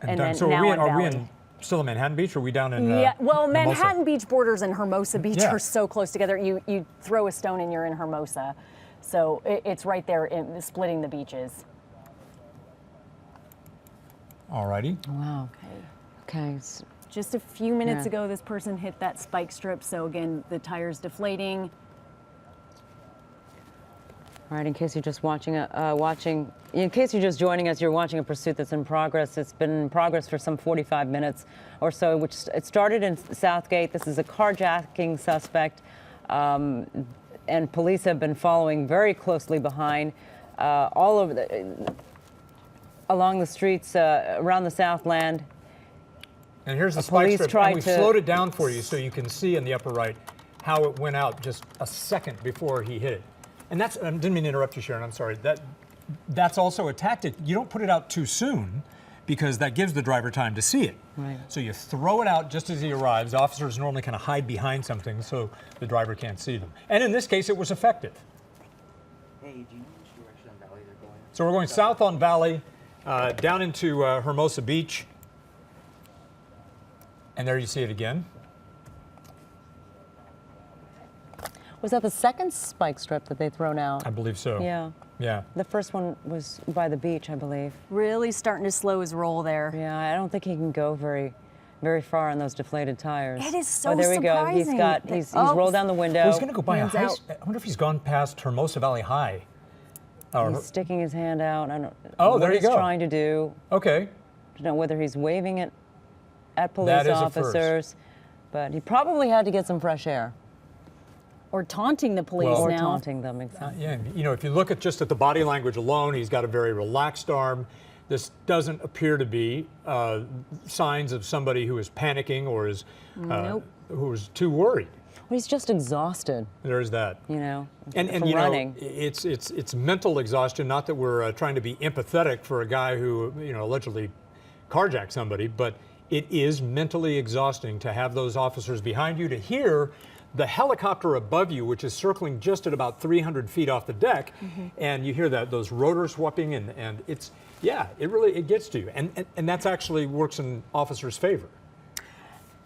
And then so now are we on in still in Manhattan Beach, or are we down in Yeah, well, Hermosa? Manhattan Beach borders and Hermosa Beach Yeah. are so close together. You throw a stone and you're in Hermosa. So it's right there splitting the beaches. All righty. Wow. Okay. Just a few minutes Yeah. ago, this person hit that spike strip. So again, the tire's deflating. All right, in case you're just in case you're just joining us, you're watching a pursuit that's in progress. It's been in progress for some 45 minutes or so, which it started in Southgate. This is a carjacking suspect, and police have been following very closely behind, all over along the streets around the Southland. And here's the Police spike strip. tried And we to- slowed it down for you so you can see in the upper right how it went out just a second before he hit it. And that's, I didn't mean to interrupt you, Sharon, I'm sorry. That's also a tactic. You don't put it out too soon because that gives the driver time to see it. Right. So you throw it out just as he arrives. Officers normally kind of hide behind something so the driver can't see them. And in this case, it was effective. Hey, do you know which direction on Valley they're going? So we're going south on Valley, down into Hermosa Beach. And there you see it again. Was that the second spike strip that they'd thrown out? I believe so. Yeah. Yeah. The first one was by the beach, I believe. Really starting to slow his roll there. Yeah, I don't think he can go very far on those deflated tires. It is so Oh, there we go. surprising that- He's Oh. rolled down the window. Well, he's going to go by a Hands high. out. I wonder if he's gone past Hermosa Valley High. He's sticking his hand out. I don't Oh, what there you he's go. trying to do. Okay. I don't know whether he's waving it at police That is a first. officers, but he probably had to get some fresh air. Or taunting the police Well- Or now. taunting them, exactly. Yeah. You know, if you look at just at the body language alone, he's got a very relaxed arm. This doesn't appear to be signs of somebody who is panicking or is Nope. who is too worried. Well, he's just exhausted, There's that. you know, And from you know, running. it's mental exhaustion. Not that we're trying to be empathetic for a guy who allegedly carjacked somebody, but it is mentally exhausting to have those officers behind you, to hear the helicopter above you, which is circling just at about 300 feet off the deck, and you hear those rotors whooping, and it's it gets to you, and that's actually works in officers' favor.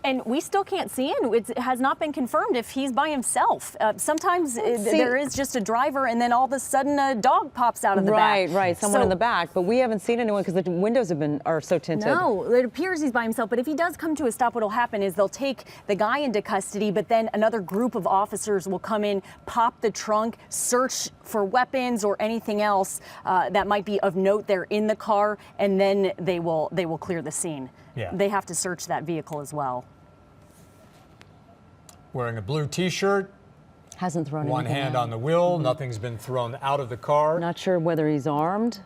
And we still can't see in. It has not been confirmed if he's by himself. Sometimes there is just a driver, and then all of a sudden a dog pops out of the back. Right, someone in the back. But we haven't seen anyone because the windows are so tinted. No, it appears he's by himself. But if he does come to a stop, what'll happen is they'll take the guy into custody, but then another group of officers will come in, pop the trunk, search for weapons or anything else that might be of note there in the car, and then they will clear the scene. Yeah. They have to search that vehicle as well. Wearing a blue T-shirt, Hasn't thrown one anything hand out. on the wheel, nothing's been thrown out of the car. Not sure whether he's armed.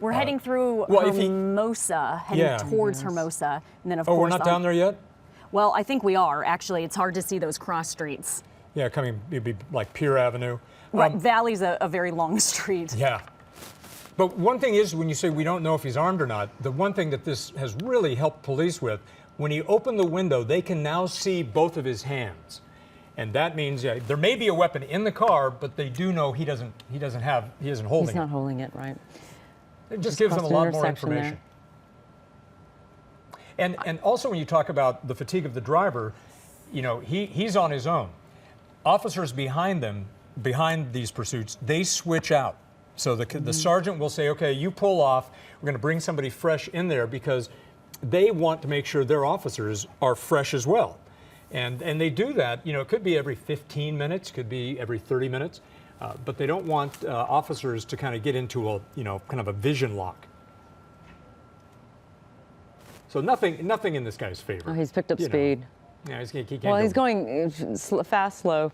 We're heading through well, if he- Hermosa, heading Yeah. towards Hermosa, and then of Oh, course. we're not down there yet? Well, I think we are actually. It's hard to see those cross streets. Yeah, it'd be like Pier Avenue. Right, Valley's a very long street. Yeah. But one thing is, when you say we don't know if he's armed or not, the one thing that this has really helped police with, when he opened the window, they can now see both of his hands. And that means there may be a weapon in the car, but they do know he isn't holding He's it. not holding it, right? It just gives them a crossed an lot more intersection there. information. And also when you talk about the fatigue of the driver, he's on his own. Officers behind these pursuits, they switch out. So the sergeant will say, okay, you pull off. We're going to bring somebody fresh in there because they want to make sure their officers are fresh as well. And they do that, it could be every 15 minutes, could be every 30 minutes, but they don't want officers to kind of get into a, kind of a vision lock. So nothing in this guy's favor. Oh, he's picked up You know. speed. Yeah, he can't Well, go- he's going fast, slow,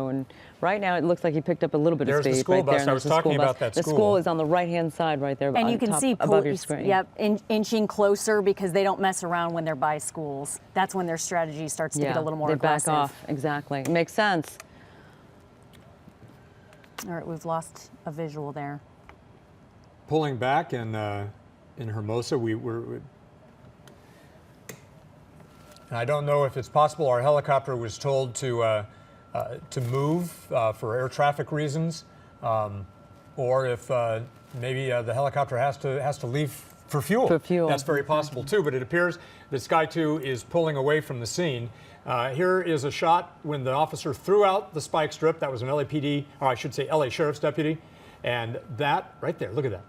and right now it looks like he picked up a little bit There's of the speed school right bus. there. and I there's was the talking school about bus. that The school. school is on the right-hand side right there, And on you can top, see above your police, screen. yep, inching closer because they don't mess around when they're by schools. That's when their strategy starts to get a little more they aggressive. back off. Exactly. It makes sense. All right, we've lost a visual there. Pulling back in Hermosa, and I don't know if it's possible. Our helicopter was told to move for air traffic reasons, or if maybe the helicopter has to leave for fuel. For fuel. That's very possible too. But it appears that Sky 2 is pulling away from the scene. Here is a shot when the officer threw out the spike strip. That was an LAPD, or I should say LA Sheriff's deputy, and that right there. Look at that.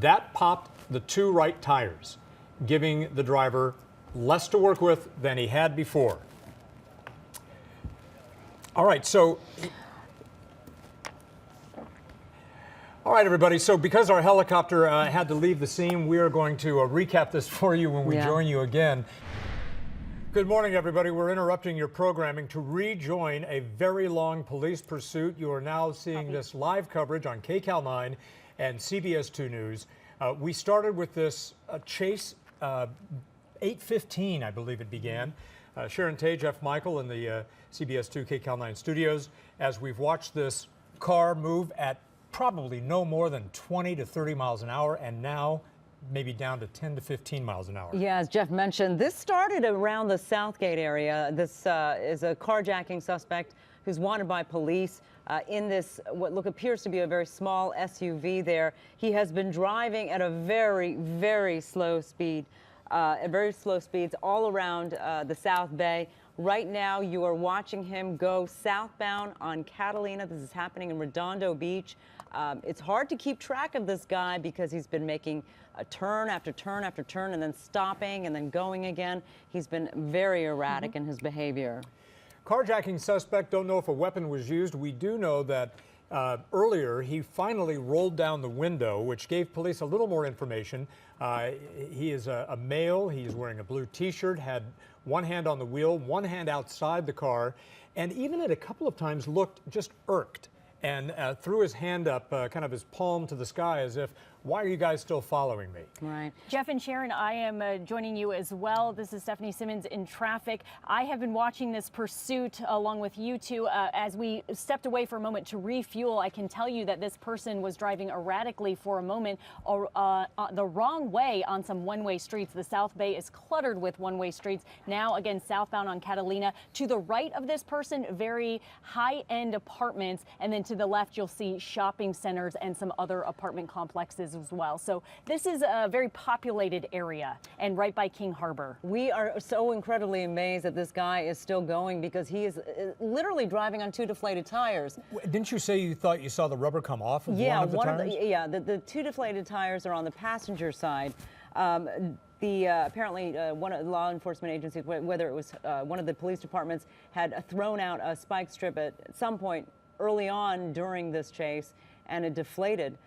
That popped the two right tires, giving the driver less to work with than he had before. All right, all right, everybody. So because our helicopter had to leave the scene, we are going to recap this for you when we join you again. Good morning, everybody. We're interrupting your programming to rejoin a very long police pursuit. You are now seeing this live coverage on KCAL 9 and CBS 2 News. We started with this chase, 8:15, I believe it began. Sharon Tay, Jeff Michael in the CBS 2 KCAL 9 studios, as we've watched this car move at probably no more than 20 to 30 miles an hour, and now maybe down to 10 to 15 miles an hour. Yeah, as Jeff mentioned, this started around the Southgate area. This is a carjacking suspect who's wanted by police in this, what appears to be a very small SUV there. He has been driving at a very, very slow speed, at very slow speeds all around the South Bay. Right now, you are watching him go southbound on Catalina. This is happening in Redondo Beach. It's hard to keep track of this guy because he's been making a turn after turn after turn and then stopping and then going again. He's been very erratic in his behavior. Carjacking suspect, don't know if a weapon was used. We do know that earlier he finally rolled down the window, which gave police a little more information. He is a male. He's wearing a blue T-shirt, had one hand on the wheel, one hand outside the car, and even at a couple of times looked just irked and threw his hand up, kind of his palm to the sky as if, why are you guys still following me? Right. Jeff and Sharon, I am joining you as well. This is Stephanie Simmons in traffic. I have been watching this pursuit along with you two. As we stepped away for a moment to refuel, I can tell you that this person was driving erratically for a moment the wrong way on some one-way streets. The South Bay is cluttered with one-way streets. Now, again, southbound on Catalina. To the right of this person, very high-end apartments. And then to the left, you'll see shopping centers and some other apartment complexes as well. So this is a very populated area and right by King Harbor. We are so incredibly amazed that this guy is still going because he is literally driving on two deflated tires. Didn't you say you thought you saw the rubber come off of one of the tires? The two deflated tires are on the passenger side. Apparently one of the law enforcement agencies, whether it was one of the police departments, had thrown out a spike strip at some point early on during this chase, and it deflated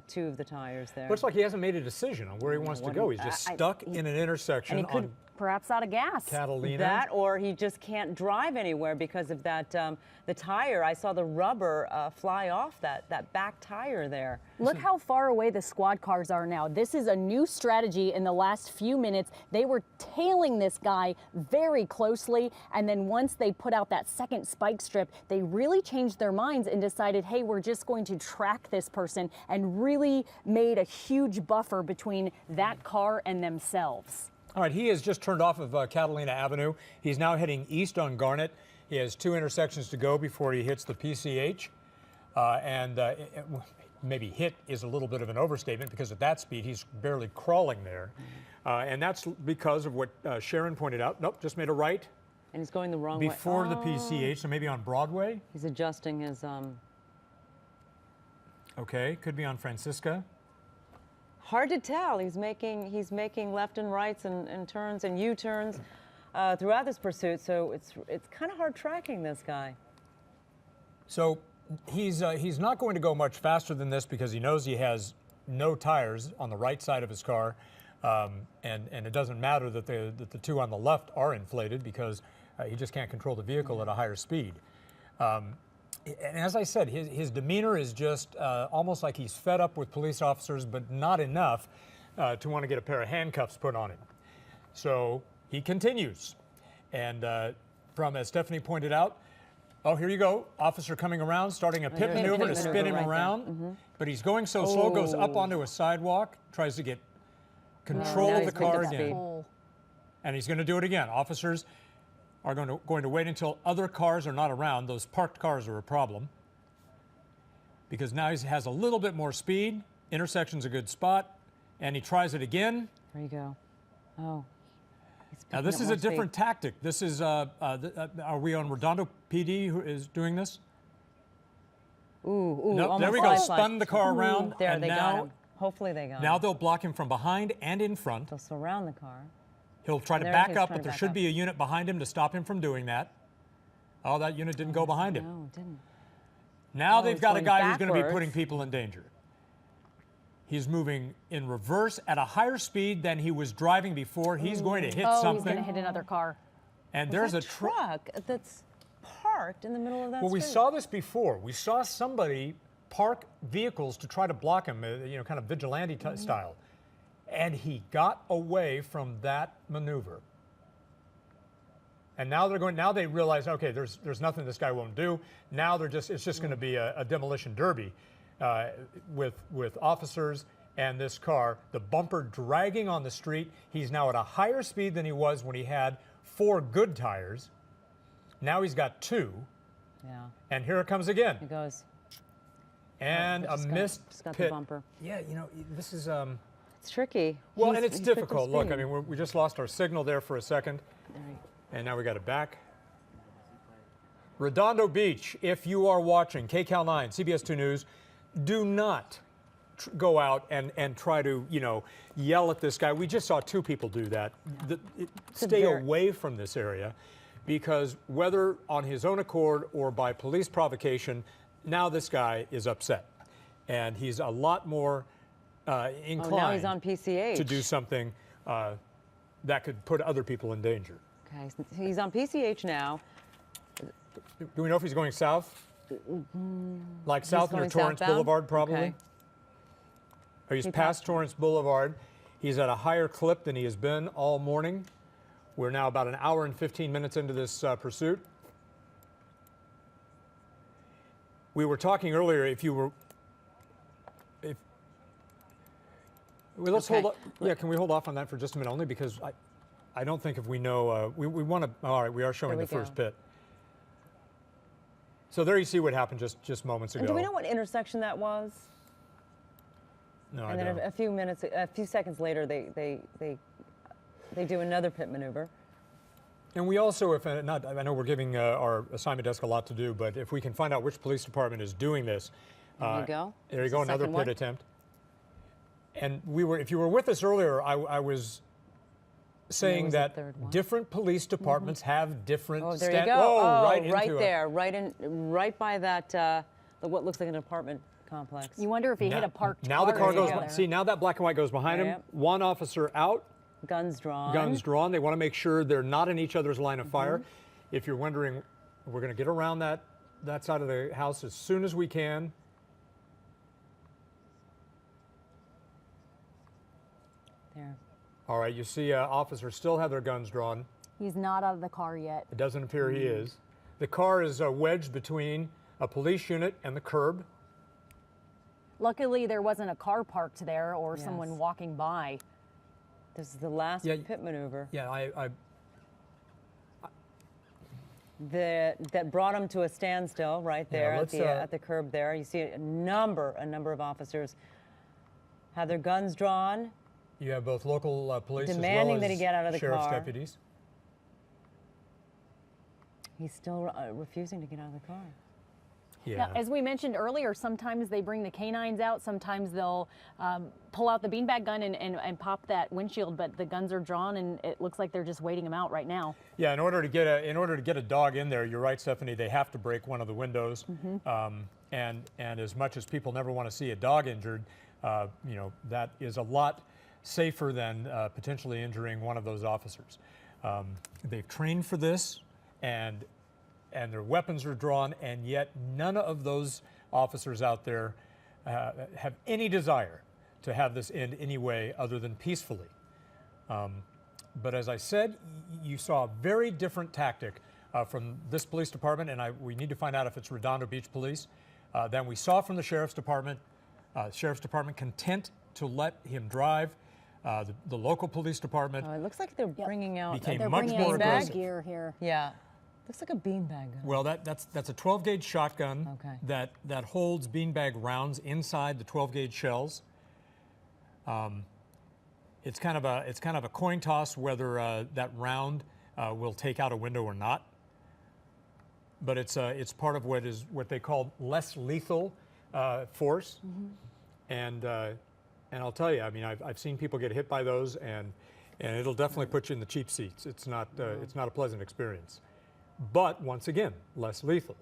two of the tires there. Looks like he hasn't made a decision on where he wants to go. He's just stuck in an intersection and he could perhaps out of gas. Catalina. That, or he just can't drive anywhere because of that, the tire. I saw the rubber fly off that back tire there. Look how far away the squad cars are now. This is a new strategy in the last few minutes. They were tailing this guy very closely, and then once they put out that second spike strip, they really changed their minds and decided, hey, we're just going to track this person, and really made a huge buffer between that car and themselves. All right, he has just turned off of Catalina Avenue. He's now heading east on Garnet. He has two intersections to go before he hits the PCH. Maybe hit is a little bit of an overstatement because at that speed, he's barely crawling there. And that's because of what Sharon pointed out. Nope, just made a right. And he's going the wrong way. Before the PCH, so maybe on Broadway. He's adjusting his... Okay, could be on Francisca. Hard to tell. He's making left and rights and turns and U-turns throughout this pursuit. So it's kind of hard tracking this guy. So he's not going to go much faster than this because he knows he has no tires on the right side of his car, and it doesn't matter that the two on the left are inflated because he just can't control the vehicle at a higher speed. And as I said, his demeanor is just almost like he's fed up with police officers, but not enough to want to get a pair of handcuffs put on him. So he continues. And as Stephanie pointed out, oh, here you go, officer coming around, starting a pit maneuver to spin him around. But he's going so slow, goes up onto a sidewalk, tries to get control of the car again. And he's going to do it again. Officers are going to wait until other cars are not around. Those parked cars are a problem because now he has a little bit more speed. Intersection's a good spot, and he tries it again. There you go. Oh. Now this is a different tactic. This is, are we on Redondo PD who is doing this? Ooh, nope, there we go. Spun the car around, there, and they now got him. Hopefully they got Now him. they'll block him from behind and in front. They'll surround the car. He'll try to There back he's up, trying but to there back should up. be a unit behind him to stop him from doing that. Oh, that unit didn't go behind him. No, it didn't. Now Oh, they've he's got a going guy who's going to be backwards. putting people in danger. He's moving in reverse at a higher speed than he was driving before. He's going to hit Oh, he's something. going to hit another car. And There's there's a a truck that's parked in the middle of that Well, we street. saw this before. We saw somebody park vehicles to try to block him, kind of vigilante style. And he got away from that maneuver. And now now they realize, okay, there's nothing this guy won't do. Now it's just going to be a demolition derby with officers and this car, the bumper dragging on the street. He's now at a higher speed than he was when he had 4 good tires. Now he's got 2. Yeah, And here it comes again. it goes. And a Just missed got the pit. bumper. Yeah, this is It's tricky. well, He's- and it's he's quick with difficult. Look, I speed. mean, we just lost our signal there for a second, There he- and now we got it back. Redondo Beach, if you are watching KCAL 9, CBS 2 News, do not go out and try to, yell at this guy. We just saw 2 people do that. Stay very- away from this area, because whether on his own accord or by police provocation, now this guy is upset. And he's a lot more inclined Oh, now he's on PCH. to do something that could put other people in danger. Okay, he's on PCH now. Do we know if he's going south? Like south near going Torrance southbound? Boulevard, probably? Okay. Or he's He past passed- Torrance Boulevard. He's at a higher clip than he has been all morning. We're now about an hour and 15 minutes into this pursuit. We were talking earlier, well, let's Okay. hold. Yeah, can we hold off on that for just a minute, only because I don't think if we know we want to. All right, we are showing There the we first go. pit. So there you see what happened just moments ago. And do we know what intersection that was? No, I And then don't. a few seconds later, they do another pit maneuver. And we also, I know we're giving our assignment desk a lot to do, but if we can find out which police department is doing this. There you go. There you That's go, the another second pit one. attempt. And if you were with us earlier, I was saying was the that third one. different police departments have different. Oh, there you go. Whoa, right into there, right by that what looks like an apartment complex. You wonder if he hit a parked Now the car There you goes. go. See, now that black and white goes behind him. Yep. One officer out, Guns drawn. guns drawn. They want to make sure they're not in each other's line of fire. Mm-hmm. If you're wondering, we're going to get around that side of the house as soon as we can. There. All right, you see officers still have their guns drawn. He's not out of the car yet. It doesn't appear he is. The car is wedged between a police unit and the curb. Luckily, there wasn't a car parked there or Yes. someone walking by. This is the last Yeah, pit maneuver Yeah, that brought him to a standstill right there let's, at the curb there. You see a number of officers have their guns drawn. you have both local police Demanding as well that as he get out of the sheriff's car. deputies. He's still refusing to get out of the car. Yeah. Now, as we mentioned earlier, sometimes they bring the canines out. Sometimes they'll pull out the beanbag gun and pop that windshield, but the guns are drawn, and it looks like they're just waiting them out right now. Yeah, in order to get a dog in there, you're right, Stephanie. They have to break one of the windows, and as much as people never want to see a dog injured, that is a lot safer than potentially injuring one of those officers. They've trained for this, and their weapons are drawn, and yet none of those officers out there have any desire to have this end any way other than peacefully. But as I said, you saw a very different tactic from this police department, and we need to find out if it's Redondo Beach Police, than we saw from the Sheriff's Department. Sheriff's Department content to let him drive. The local police department Oh, it looks like they're bringing out. became They're much bringing more out aggressive. gear here. Yeah, looks like a beanbag gun. Well, that's a 12-gauge shotgun Okay. that holds beanbag rounds inside the 12-gauge shells. It's kind of a coin toss whether that round will take out a window or not. But it's part of what they call less lethal force, and And I'll tell you, I mean, I've seen people get hit by those, and it'll definitely put you in the cheap seats. It's not a pleasant experience. But once again, less lethal.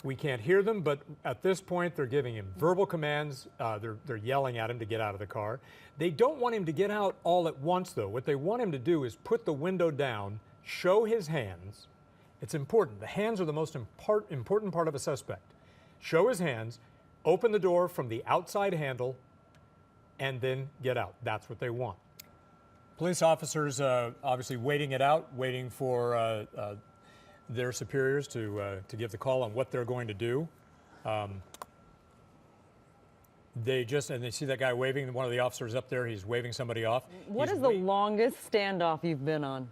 We can't hear them, but at this point, they're giving him verbal commands. They're yelling at him to get out of the car. They don't want him to get out all at once, though. What they want him to do is put the window down, show his hands. It's important. The hands are the most important part of a suspect. Show his hands, open the door from the outside handle, and then get out. That's what they want. Police officers obviously waiting it out, waiting for their superiors to give the call on what they're going to do. They see that guy waving, one of the officers up there, he's waving somebody off. What is the longest standoff you've been on?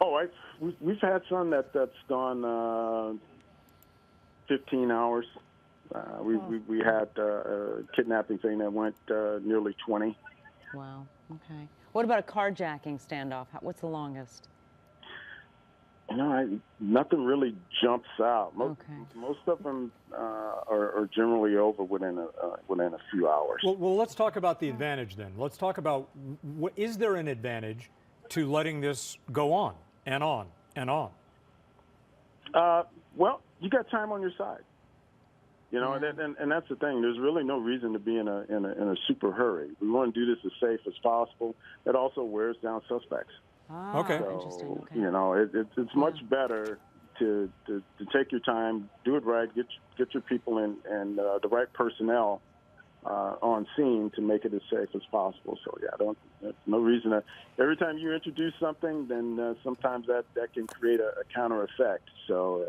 Oh, we've had some that's gone 15 hours. We had a kidnapping thing that went nearly 20. Wow. Okay. What about a carjacking standoff? What's the longest? You know, nothing really jumps out. Okay. Most of them are generally over within a few hours. Well, let's talk about the advantage then. Let's talk about, is there an advantage to letting this go on and on and on? Well, you got time on your side. You know, and that's the thing. There's really no reason to be in a super hurry. We want to do this as safe as possible. It also wears down suspects. Ah, okay. So, interesting. Okay. you know, it's much better to take your time, do it right, get your people in and the right personnel on scene to make it as safe as possible. So there's no reason to. Every time you introduce something, then sometimes that can create a counter effect. So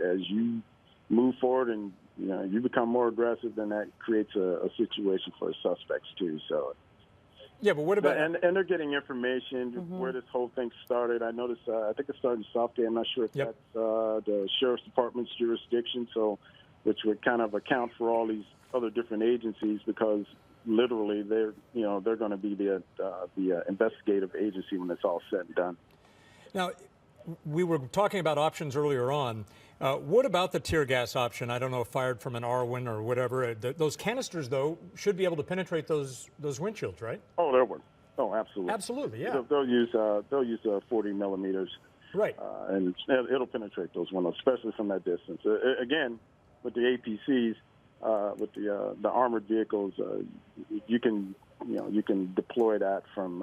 as you move forward and you become more aggressive, then that creates a situation for the suspects too. So. Yeah, but what about... And they're getting information where this whole thing started. I noticed, I think it started in Southgate. I'm not sure if that's the Sheriff's Department's jurisdiction, which would kind of account for all these other different agencies, because literally they're going to be the investigative agency when it's all said and done. Now, we were talking about options earlier on. What about the tear gas option? I don't know, fired from an R1 or whatever. Those canisters, though, should be able to penetrate those windshields, right? Oh, there were. Oh, absolutely. Absolutely, yeah. They'll use 40 millimeters. Right. And it'll penetrate those windows, especially from that distance. Again, with the APCs, with the armored vehicles, you can deploy that from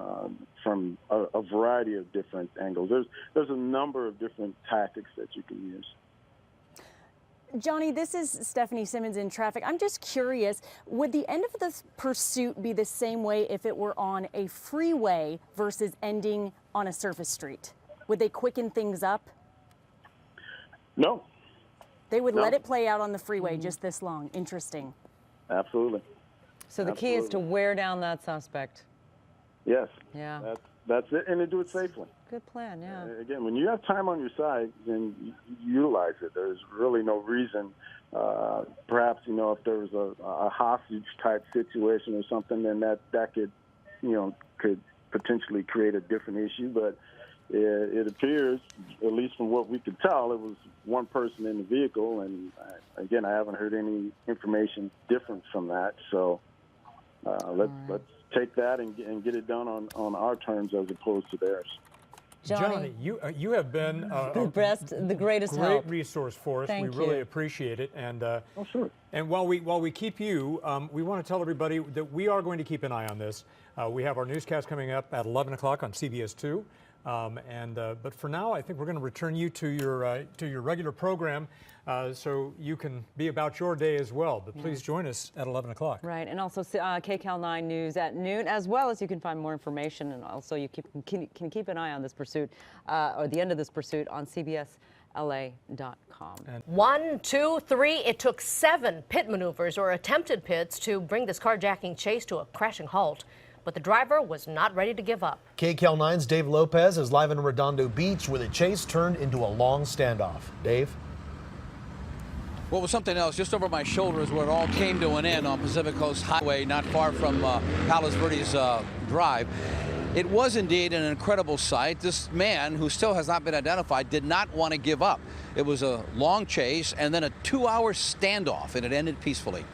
a variety of different angles. There's a number of different tactics that you can use. Johnny, this is Stephanie Simmons in traffic. I'm just curious, would the end of this pursuit be the same way if it were on a freeway versus ending on a surface street? Would they quicken things up? No. They would let it play out on the freeway just this long. Interesting. Absolutely. So the key is to wear down that suspect. Yes. Yeah. That's it, and to do it safely. Good plan, yeah. Again, when you have time on your side, then you utilize it. There's really no reason. Perhaps, if there was a hostage type situation or something, then that could potentially create a different issue. But it appears, at least from what we could tell, it was one person in the vehicle. And again, I haven't heard any information different from that. So let's take that and get it done on our terms as opposed to theirs. Johnny, you have been the greatest great help. resource for us. Thank we really you. appreciate it. And Sure. And while we keep you, we want to tell everybody that we are going to keep an eye on this. We have our newscast coming up at 11 o'clock on CBS 2. But for now, I think we're going to return you to your regular program, so you can be about your day as well. But please join us at 11 o'clock. Right, and also KCAL 9 News at noon, as well as you can find more information, and also you can keep an eye on this pursuit, or the end of this pursuit, on CBSLA.com. 1, 2, 3. It took 7 pit maneuvers or attempted pits to bring this carjacking chase to a crashing halt. But the driver was not ready to give up. KCAL 9's Dave Lopez is live in Redondo Beach, where the chase turned into a long standoff. Dave? What was something else just over my shoulder is where it all came to an end on Pacific Coast Highway, not far from Palos Verdes Drive. It was indeed an incredible sight. This man, who still has not been identified, did not want to give up. It was a long chase and then a 2-hour standoff, and it ended peacefully.